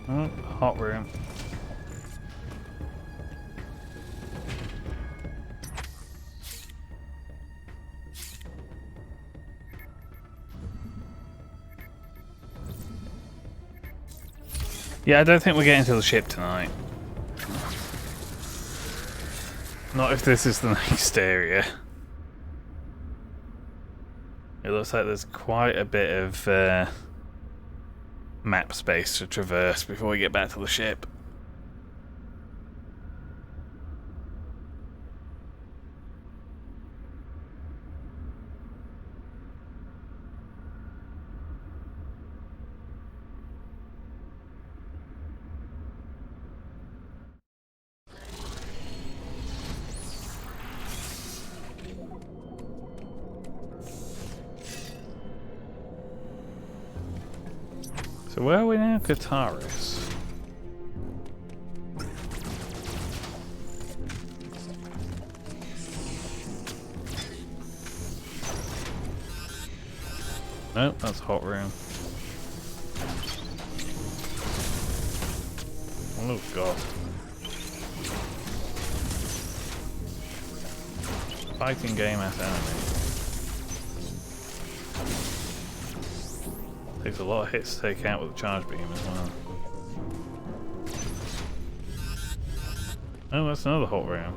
Oh, hot room. Yeah, I don't think we're getting to the ship tonight. Not if this is the next area. It looks like there's quite a bit of map space to traverse before we get back to the ship. So where are we now? Kataris. Nope, that's hot room. Oh god. Fighting game ass enemy. Takes a lot of hits to take out with a charge beam as well. Oh, that's another hot room.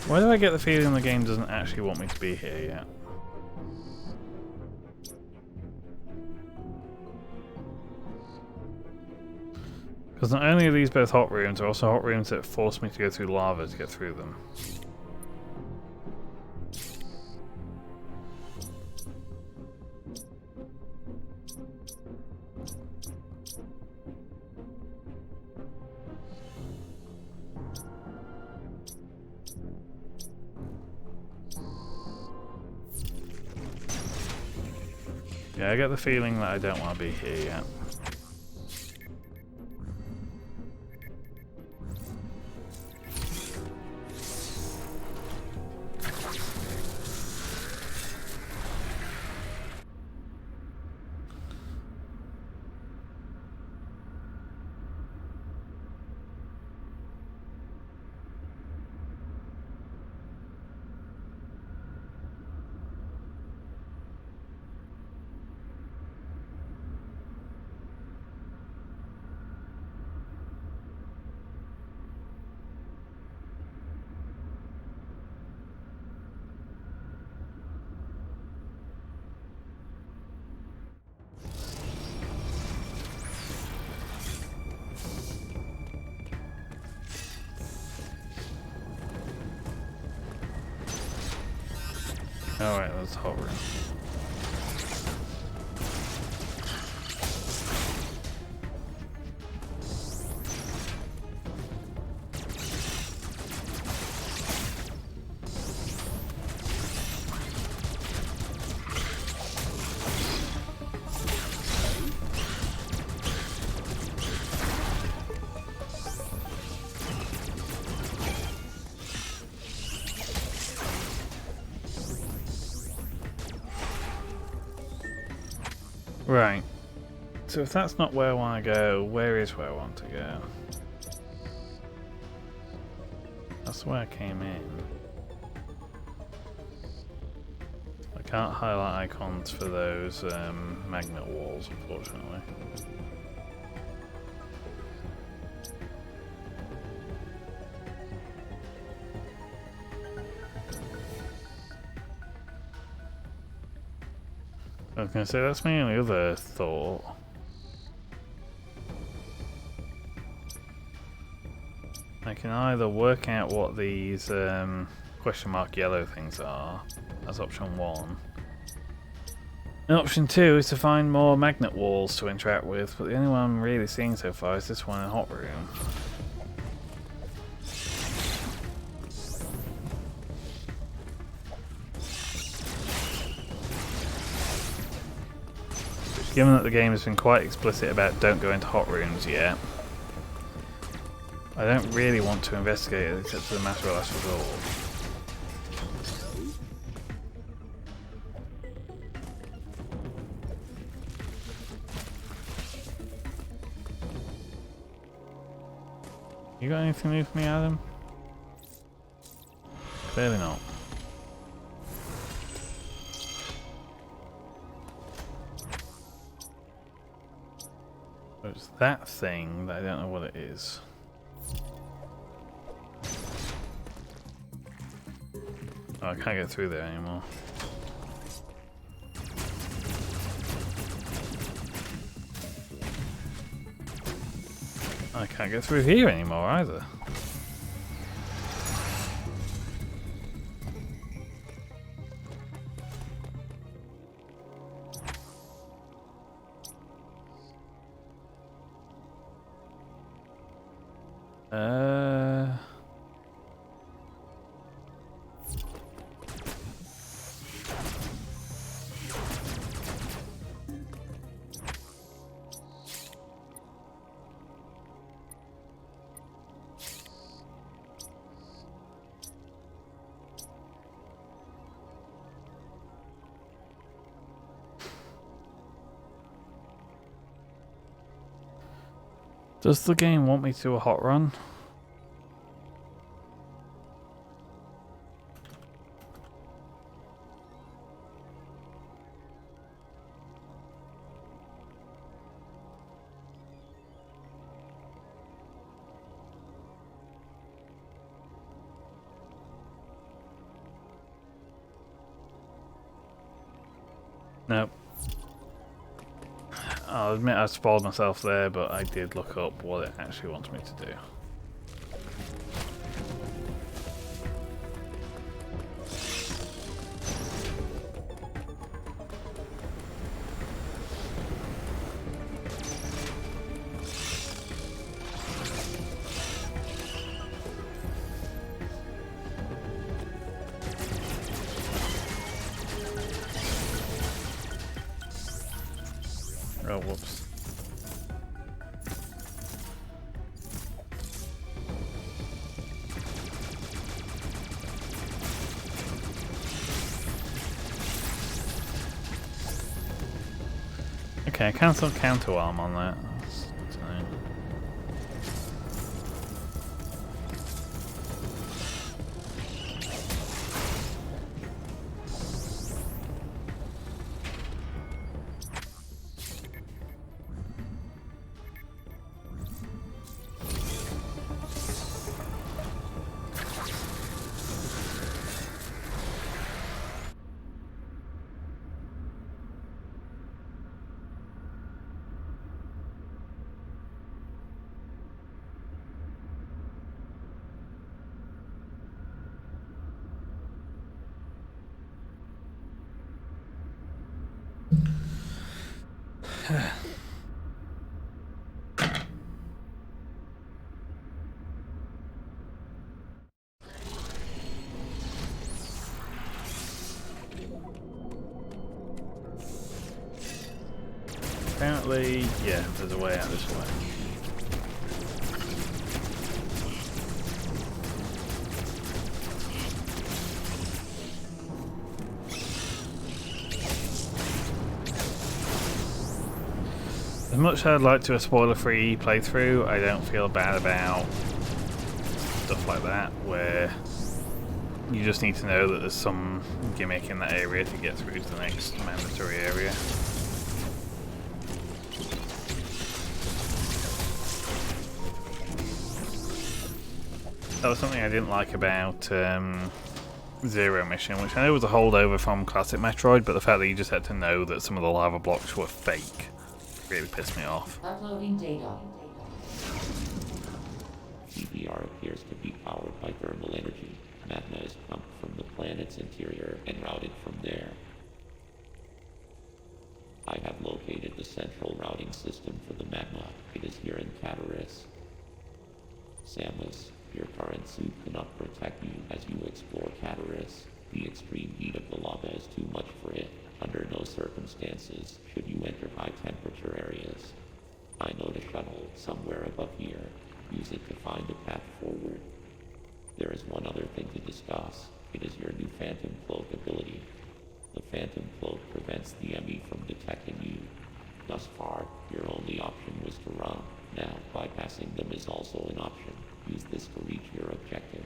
Why do I get the feeling the game doesn't actually want me to be here yet? Because not only are these both hot rooms, they're also hot rooms that force me to go through lava to get through them. Yeah, I get the feeling that I don't want to be here yet. Alright, that's a hot room. Right. So if that's not where I want to go, where is where I want to go? That's where I came in. I can't highlight icons for those magnet walls, unfortunately. I was going to say, that's my only other thought. I can either work out what these question mark yellow things are, that's option 1. And option 2 is to find more magnet walls to interact with, but the only one I'm really seeing so far is this one in Hot Room. Given that the game has been quite explicit about don't go into hot rooms yet, I don't really want to investigate it except as a matter of last resort. You got anything new for me, Adam? Clearly not. It's that thing that I don't know what it is. Oh, I can't get through there anymore. I can't get through here anymore either. Does the game want me to do a hot run? Nope. I'll admit I spoiled myself there, but I did look up what it actually wants me to do. Oh, whoops. Okay, cancel counter while I'm on that. That's good to know. Apparently, yeah, there's a way out this way. As much as I'd like to a spoiler-free playthrough, I don't feel bad about stuff like that, where you just need to know that there's some gimmick in that area to get through to the next mandatory area. That was something I didn't like about Zero Mission, which I know was a holdover from classic Metroid, but the fact that you just had to know that some of the lava blocks were fake really pissed me off. Uploading data. PBR appears to be powered by thermal energy. Magma is pumped from the planet's interior and routed from there. I have located the central routing system for the magma. It is here in Cataris. Samus, your current suit cannot protect you as you explore Cataris. The extreme heat of the lava is too much for it. Under no circumstances should you enter high temperature areas. I note a shuttle somewhere above here. Use it to find a path forward. There is one other thing to discuss. It is your new Phantom Cloak ability. The Phantom Cloak prevents the enemy from detecting you. Thus far, your only option was to run. Now, bypassing them is also an option. Use this to reach your objective.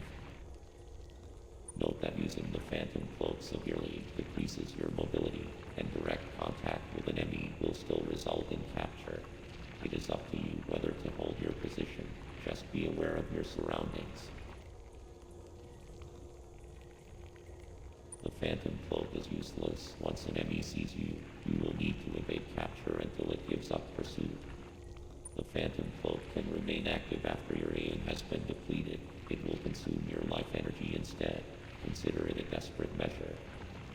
Note that using the Phantom Cloak severely decreases your mobility, and direct contact with an enemy will still result in capture. It is up to you whether to hold your position. Just be aware of your surroundings. The Phantom Cloak is useless. Once an enemy sees you, you will need to evade capture until it gives up pursuit. The Phantom Cloak can remain active after your aim has been depleted. It will consume your life energy instead. Consider it a desperate measure.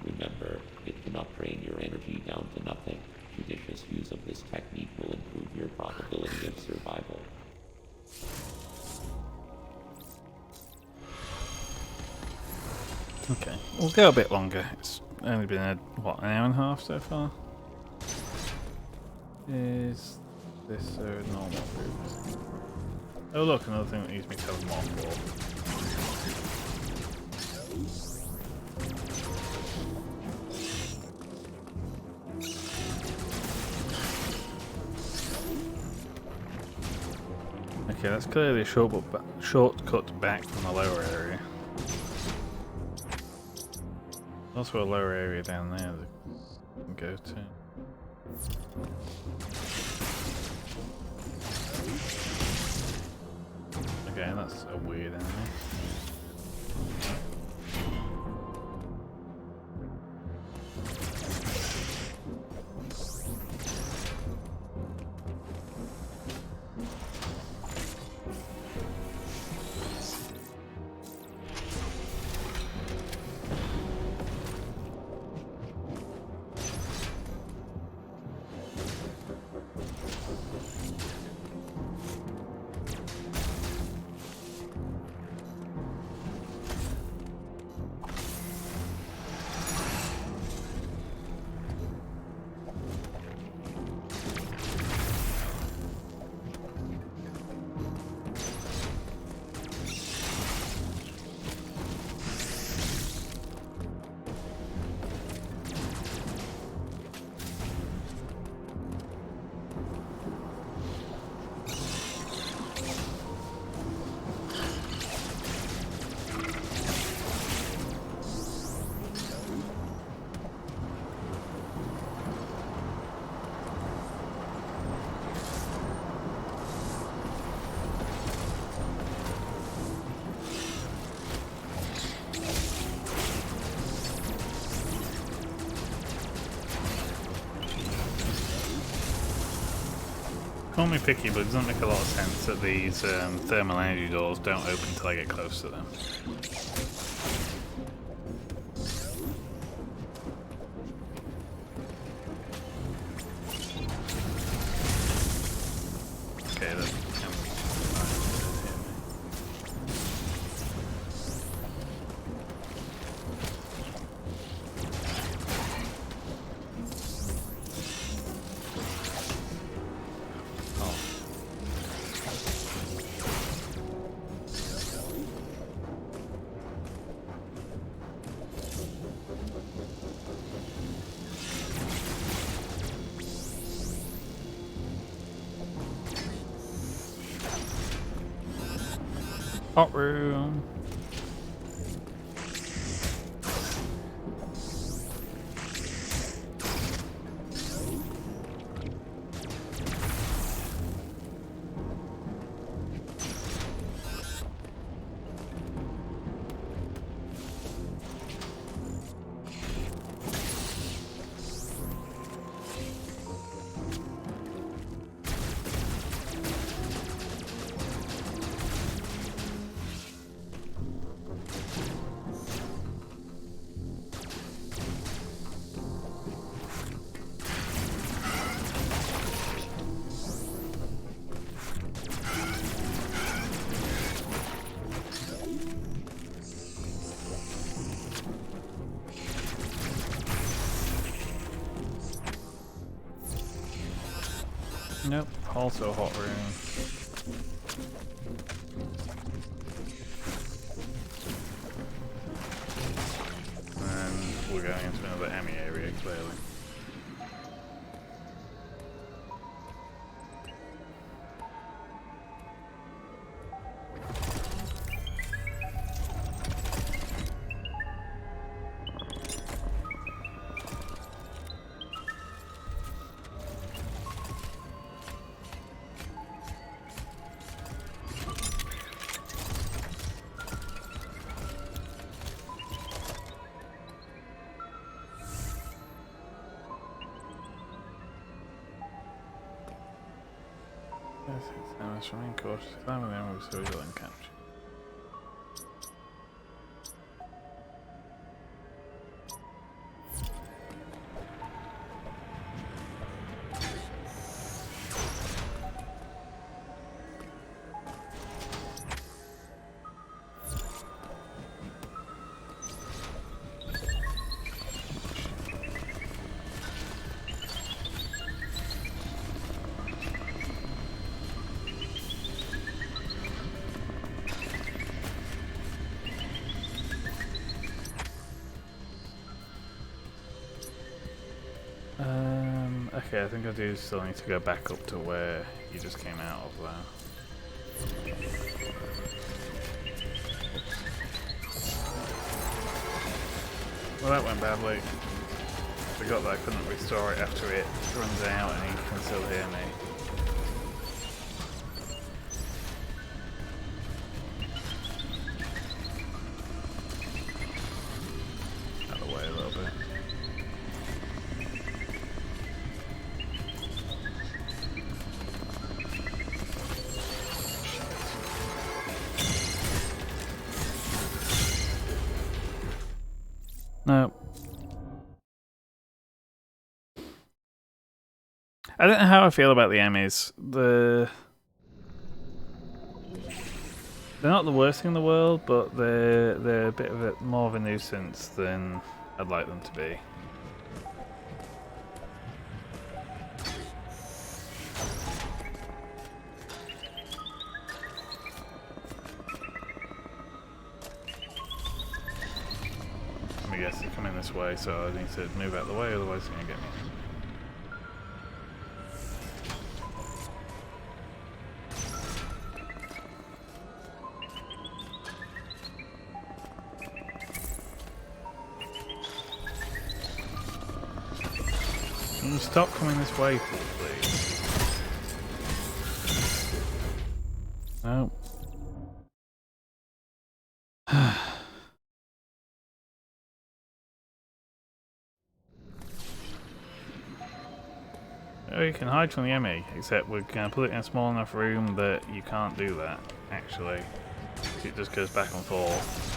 Remember, it cannot drain your energy down to nothing. Judicious use of this technique will improve your probability of survival. Okay, we'll go a bit longer. It's only been an hour and a half so far? Is this a normal route? Oh look, another thing that needs me to have more for. Okay, that's clearly a shortcut back from the lower area. Also a lower area down there that we can go to. Okay, that's a weird enemy. Call me picky, but it doesn't make a lot of sense that these thermal energy doors don't open until I get close to them. Hot room. Nope, also hot room. And we're going into another Emmy area, clearly. Yes, I must remain cautious. Climb with them with social and capture. Okay, I think I do still need to go back up to where you just came out of there. Well, that went badly. Forgot that I couldn't restore it after it runs out and he can still hear me. Out of the way a little bit. No. I don't know how I feel about the Emmys. They're not the worst thing in the world, but they're a bit of more of a nuisance than I'd like them to be. I guess they're coming this way, so I need to move out of the way, otherwise they're going to get me. Can you stop coming this way, please? No. Oh, you can hide from the Emmy, except we're going to put it in a small enough room that you can't do that, actually. It just goes back and forth.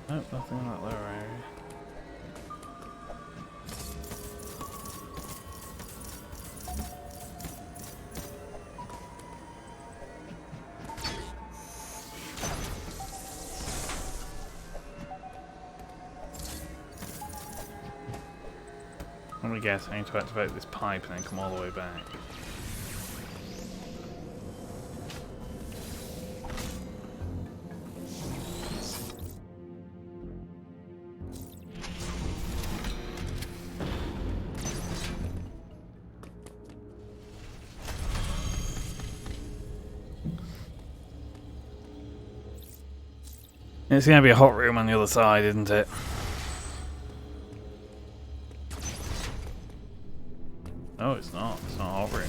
Nope, nothing in that lower area. Let me guess, I need to activate this pipe and then come all the way back. It's going to be a hot room on the other side, isn't it? No, it's not. It's not a hot room.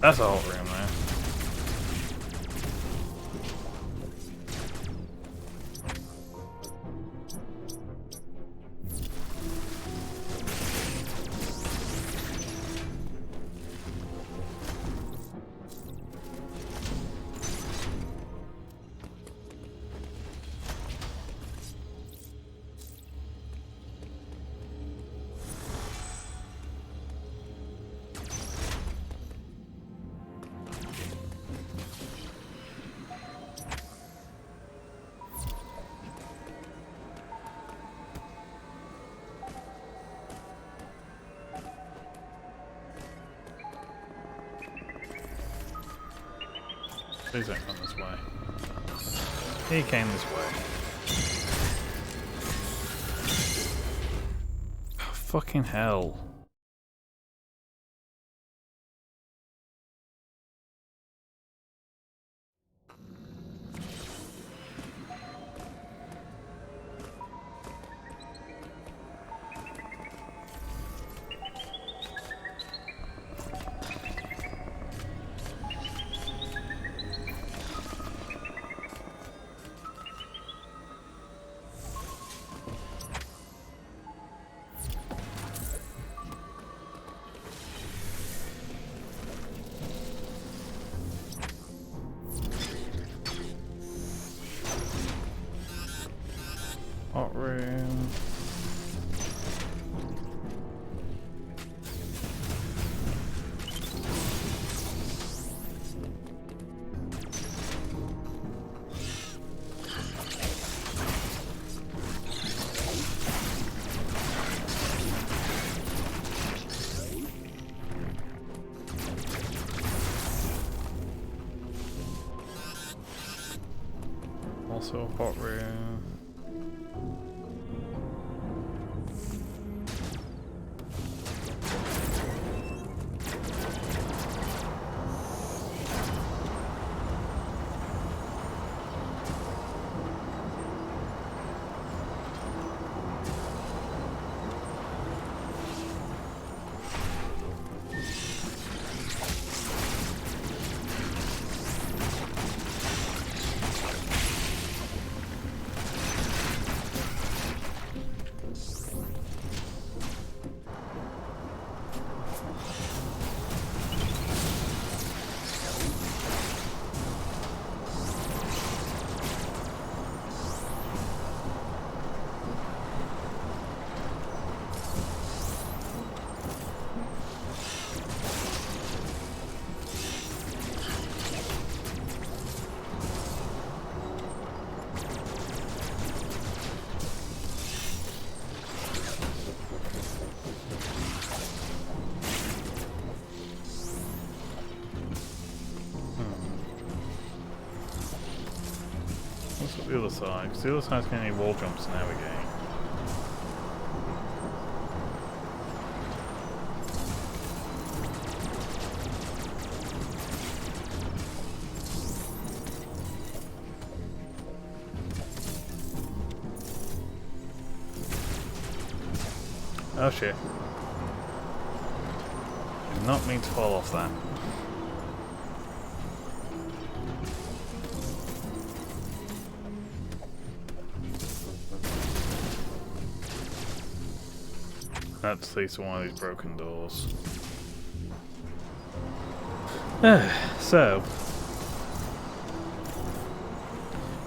That's a hot room there. Please don't come this way. He came this way. Oh, fucking hell. Hot room. Also a hot room. What's up the other side? Because the other side's going to need wall jumps to navigate. Oh shit. Did not mean to fall off that. That's at least one of these broken doors. So,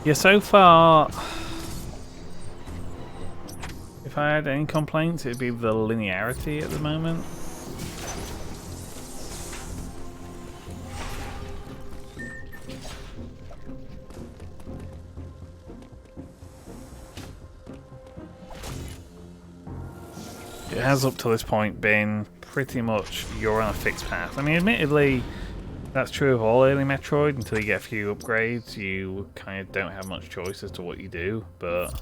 yeah, so far, if I had any complaints, it'd be the linearity at the moment. It has up to this point been pretty much you're on a fixed path. I mean, admittedly, that's true of all early Metroid. Until you get a few upgrades, you kind of don't have much choice as to what you do, but...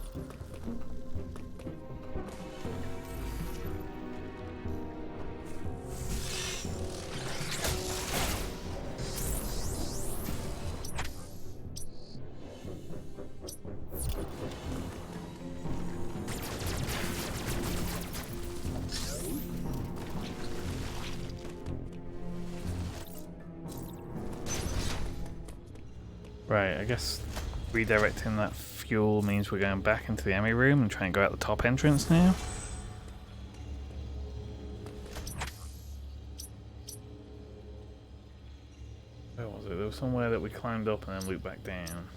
Right, I guess redirecting that fuel means we're going back into the Ami room and trying to go out the top entrance now. Where was it? There was somewhere that we climbed up and then looped back down.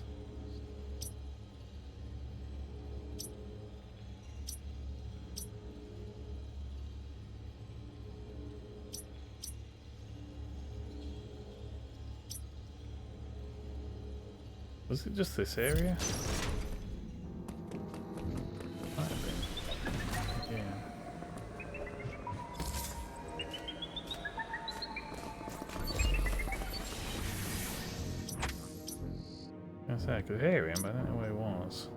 Was it just this area? Might have been. Yeah. I said I could hear him, but I don't know where he was.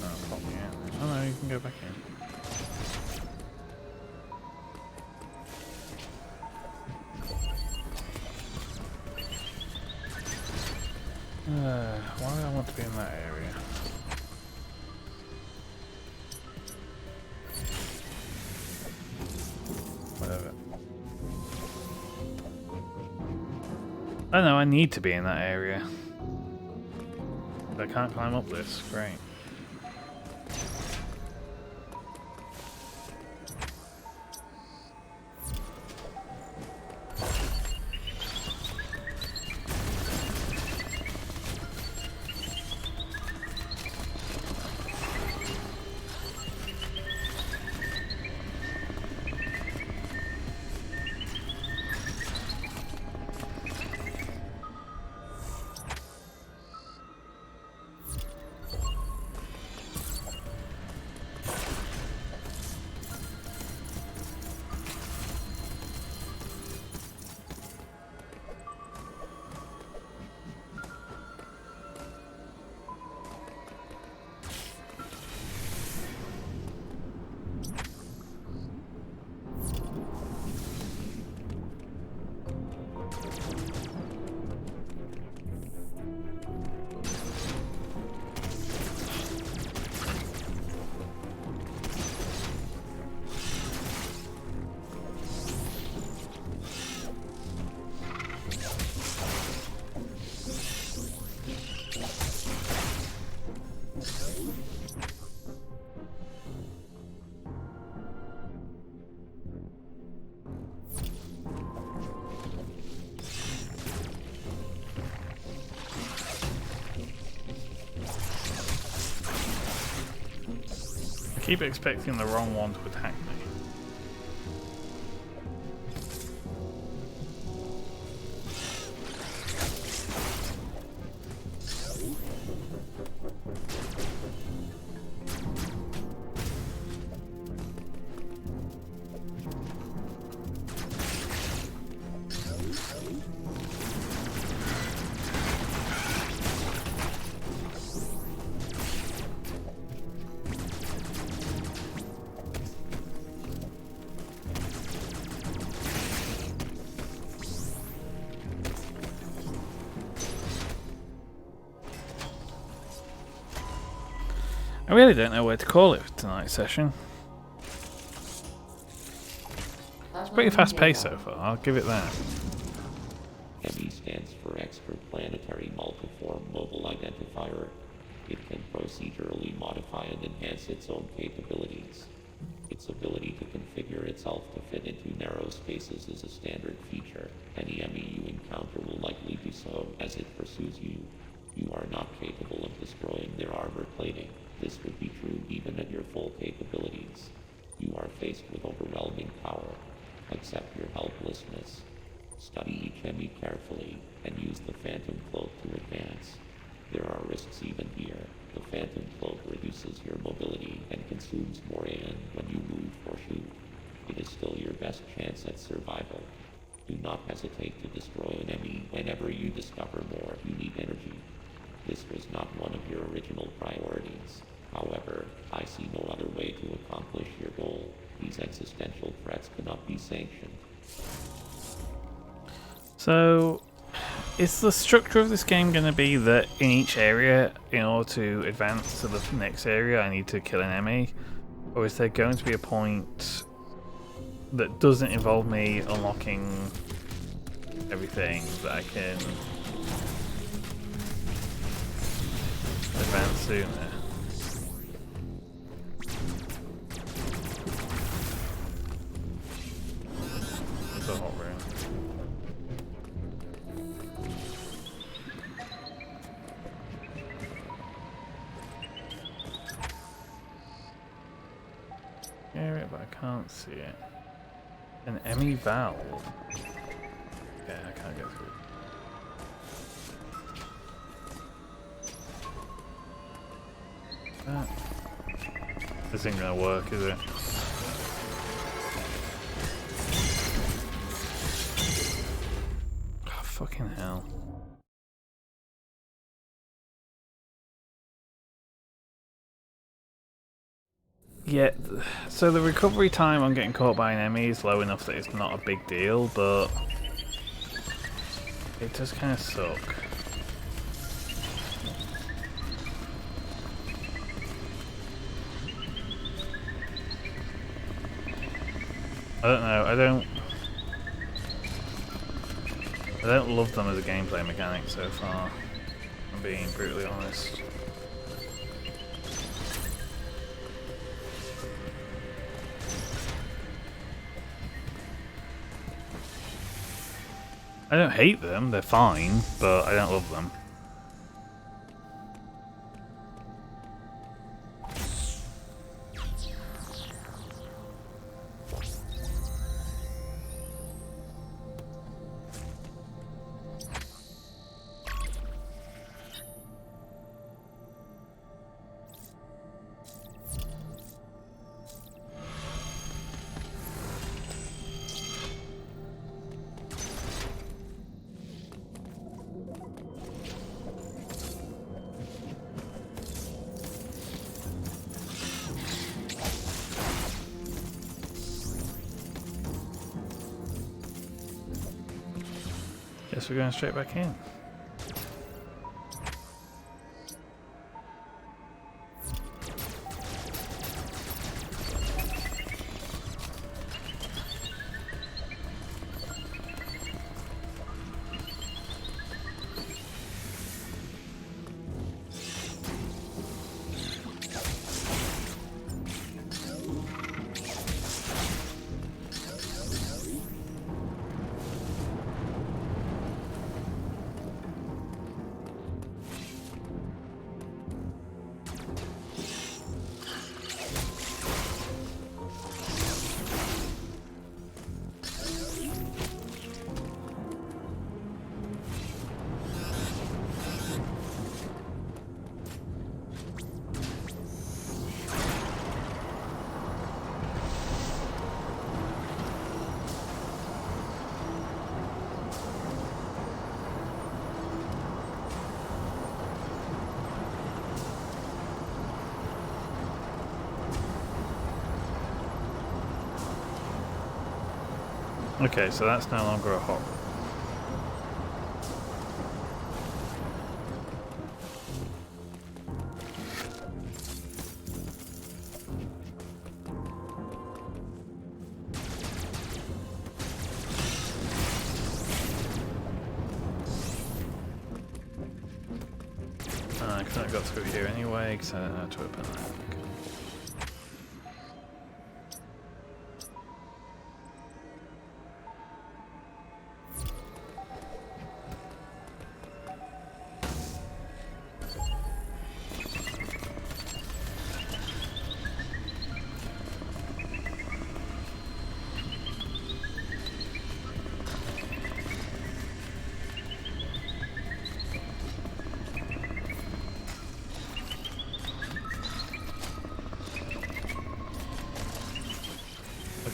Oh, pop me out. Oh no, you can go back in. Why do I want to be in that area? Whatever. Oh no, I need to be in that area. I can't climb up this. Great. I keep expecting the wrong one to attack me. I really don't know where to call it for tonight's session. It's pretty fast paced so far, I'll give it that. ME stands for Extraplanetary Multiform Mobile Identifier. It can procedurally modify and enhance its own capabilities. Its ability to configure itself to fit most cases is a standard feature. Any enemy you encounter will likely do so as it pursues you. You are not capable of destroying their armor plating. This would be true even at your full capabilities. You are faced with overwhelming power. Accept your helplessness. Study each enemy carefully and use the Phantom Cloak to advance. There are risks even here. The Phantom Cloak reduces your mobility and consumes more AN when you move or shoot. It is still your best chance at survival. Do not hesitate to destroy an enemy whenever you discover more you need energy. This was not one of your original priorities. However, I see no other way to accomplish your goal. These existential threats cannot be sanctioned. So, is the structure of this game going to be that in each area, in order to advance to the next area, I need to kill an enemy? Or is there going to be a point that doesn't involve me unlocking everything that I can advance sooner? It's a hot room. Hear it, but I can't see it. An Emmy valve. Okay, I can't get through. This isn't gonna work, is it? Oh, fucking hell. Yeah, so the recovery time on getting caught by an enemy is low enough that it's not a big deal, but it does kind of suck. I don't know, I don't love them as a gameplay mechanic so far, I'm being brutally honest. I don't hate them, they're fine, but I don't love them. Guess we're going straight back in. Okay, so that's no longer a hot room. I couldn't have got through here anyway because I don't know how to open that.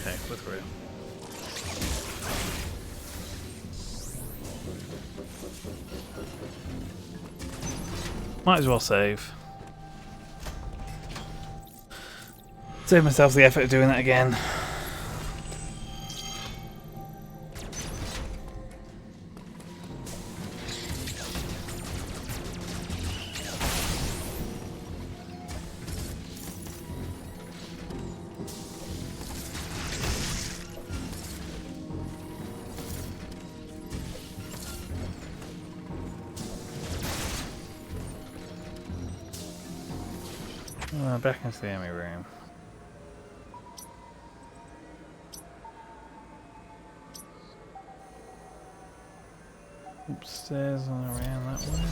Okay, we're through. Might as well save. Save myself the effort of doing that again. Back into the enemy room. Upstairs and around that way.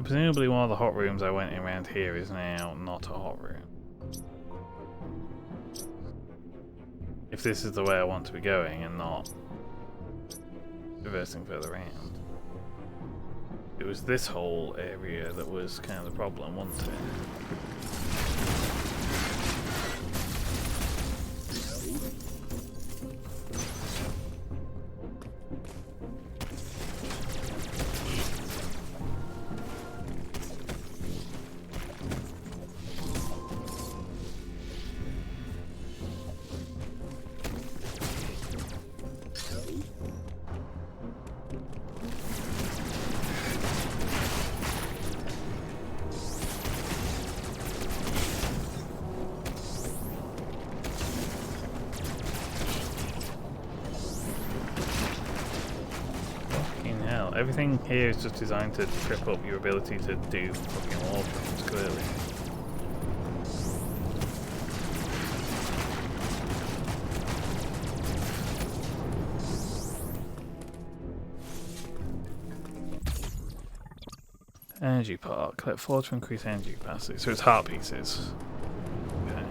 Presumably one of the hot rooms I went in around here is now not a hot room. If this is the way I want to be going and not reversing further around. It was this whole area that was kind of the problem, wasn't it? Everything here is just designed to trip up your ability to do fucking wall jumps, clearly. Energy part. Collect 4 to increase energy capacity. So it's heart pieces. Okay.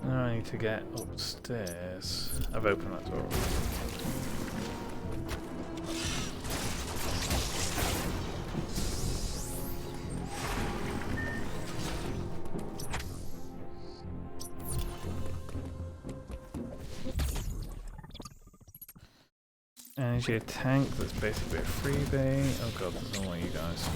Now I need to get upstairs. I've opened that door. Energy a tank that's basically a freebie. Oh god, there's no way you guys.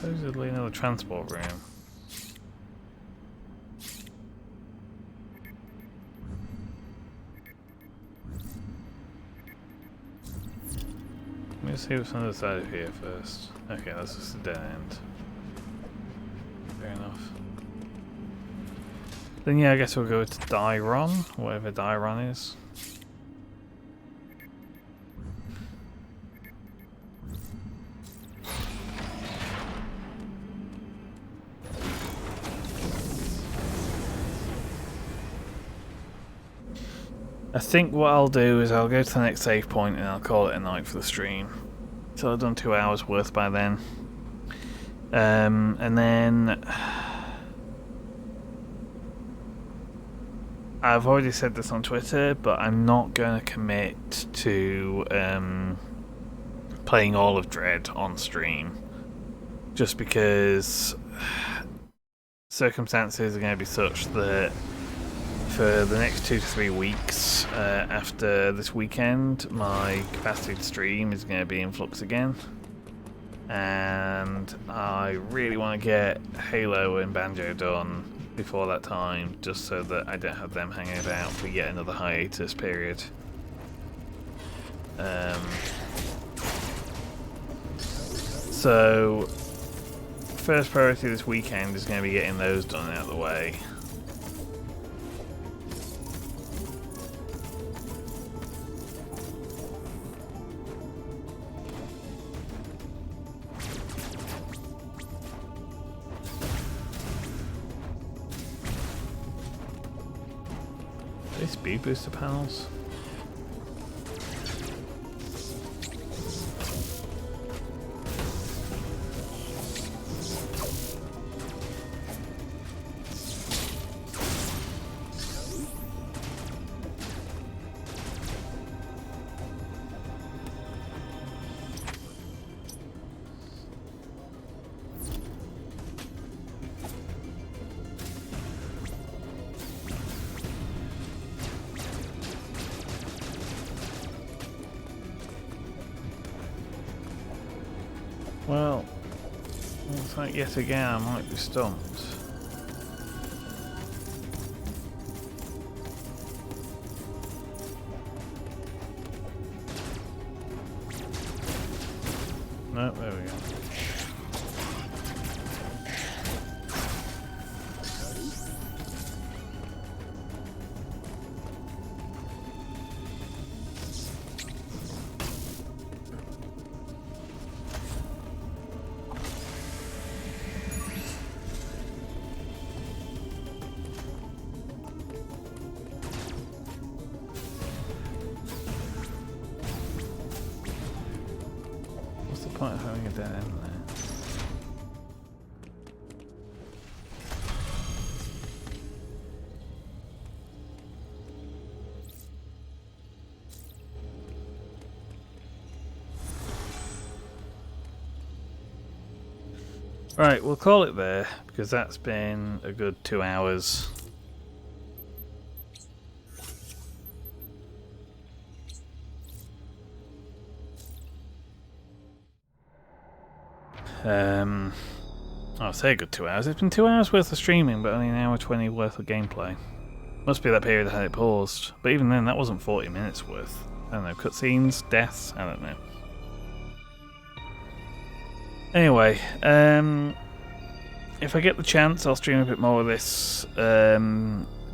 supposedly another transport room. Let me see what's on the other side of here first. Okay, that's just a dead end. Fair enough. Then yeah, I guess we'll go to Dairon, whatever Dairon is. I think what I'll do is I'll go to the next save point and I'll call it a night for the stream. So I've done 2 hours worth by then. And then I've already said this on Twitter, but I'm not going to commit to playing all of Dread on stream. Just because circumstances are going to be such that for the next 2 to 3 weeks after this weekend, my capacity to stream is going to be in flux again. And I really want to get Halo and Banjo done before that time, just so that I don't have them hanging about for yet another hiatus period. So, first priority this weekend is going to be getting those done out of the way. Speed booster panels. Well, looks like yet again I might be stumped. No, there we go. Point of having a dead end there. Right, we'll call it there because that's been a good 2 hours. I'll say a good 2 hours. It's been 2 hours worth of streaming, but only an hour 20 worth of gameplay. Must be that period I had it paused. But even then, that wasn't 40 minutes worth. I don't know, cutscenes, deaths, I don't know. Anyway, if I get the chance, I'll stream a bit more of this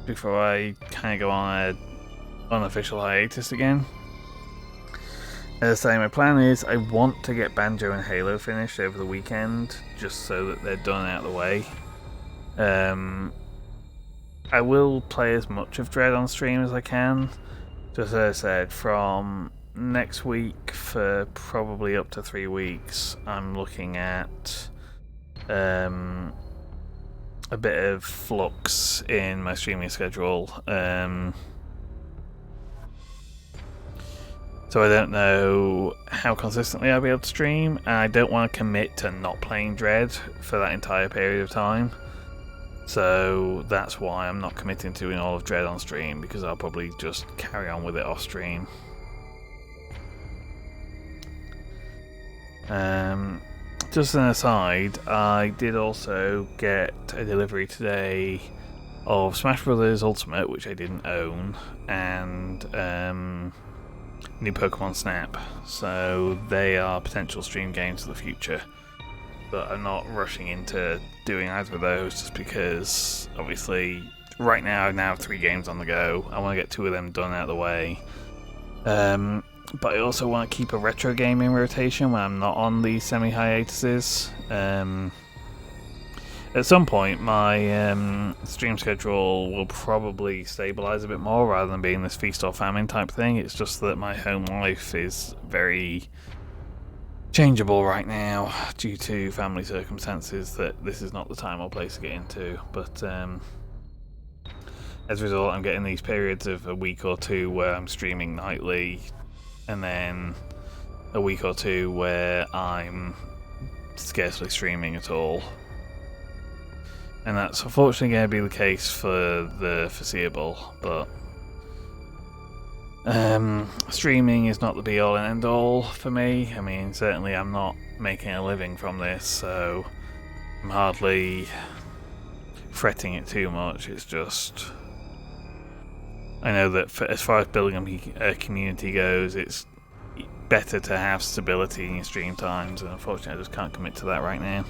before I kind of go on an unofficial hiatus again. As I say, my plan is I want to get Banjo and Halo finished over the weekend, just so that they're done out of the way. I will play as much of Dread on stream as I can. Just as I said, from next week for probably up to 3 weeks, I'm looking at a bit of flux in my streaming schedule. So I don't know how consistently I'll be able to stream, and I don't want to commit to not playing Dread for that entire period of time. So that's why I'm not committing to doing all of Dread on stream, because I'll probably just carry on with it off stream. just an aside, I did also get a delivery today of Smash Bros. Ultimate, which I didn't own, and new Pokemon Snap. So they are potential stream games for the future. But I'm not rushing into doing either of those just because, obviously, right now I now have 3 games on the go. I want to get 2 of them done out of the way. But I also want to keep a retro game in rotation when I'm not on these semi-hiatuses. At some point, my stream schedule will probably stabilise a bit more rather than being this feast or famine type thing. It's just that my home life is very changeable right now due to family circumstances that this is not the time or place to get into. But as a result, I'm getting these periods of a week or 2 where I'm streaming nightly, and then a week or 2 where I'm scarcely streaming at all. And that's unfortunately going to be the case for the foreseeable, but streaming is not the be-all and end-all for me. I mean, certainly I'm not making a living from this, so I'm hardly fretting it too much. It's just, I know that as far as building a community goes, it's better to have stability in your stream times, and unfortunately I just can't commit to that right now.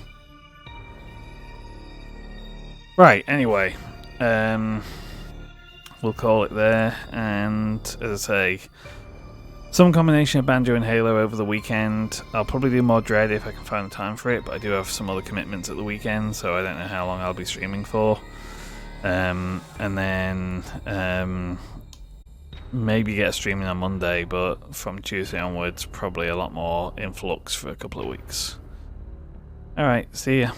Right, anyway, we'll call it there, and as I say, some combination of Banjo and Halo over the weekend. I'll probably do more Dread if I can find the time for it, but I do have some other commitments at the weekend, so I don't know how long I'll be streaming for. And then maybe get streaming on Monday, but from Tuesday onwards, probably a lot more influx for a couple of weeks. Alright, see ya.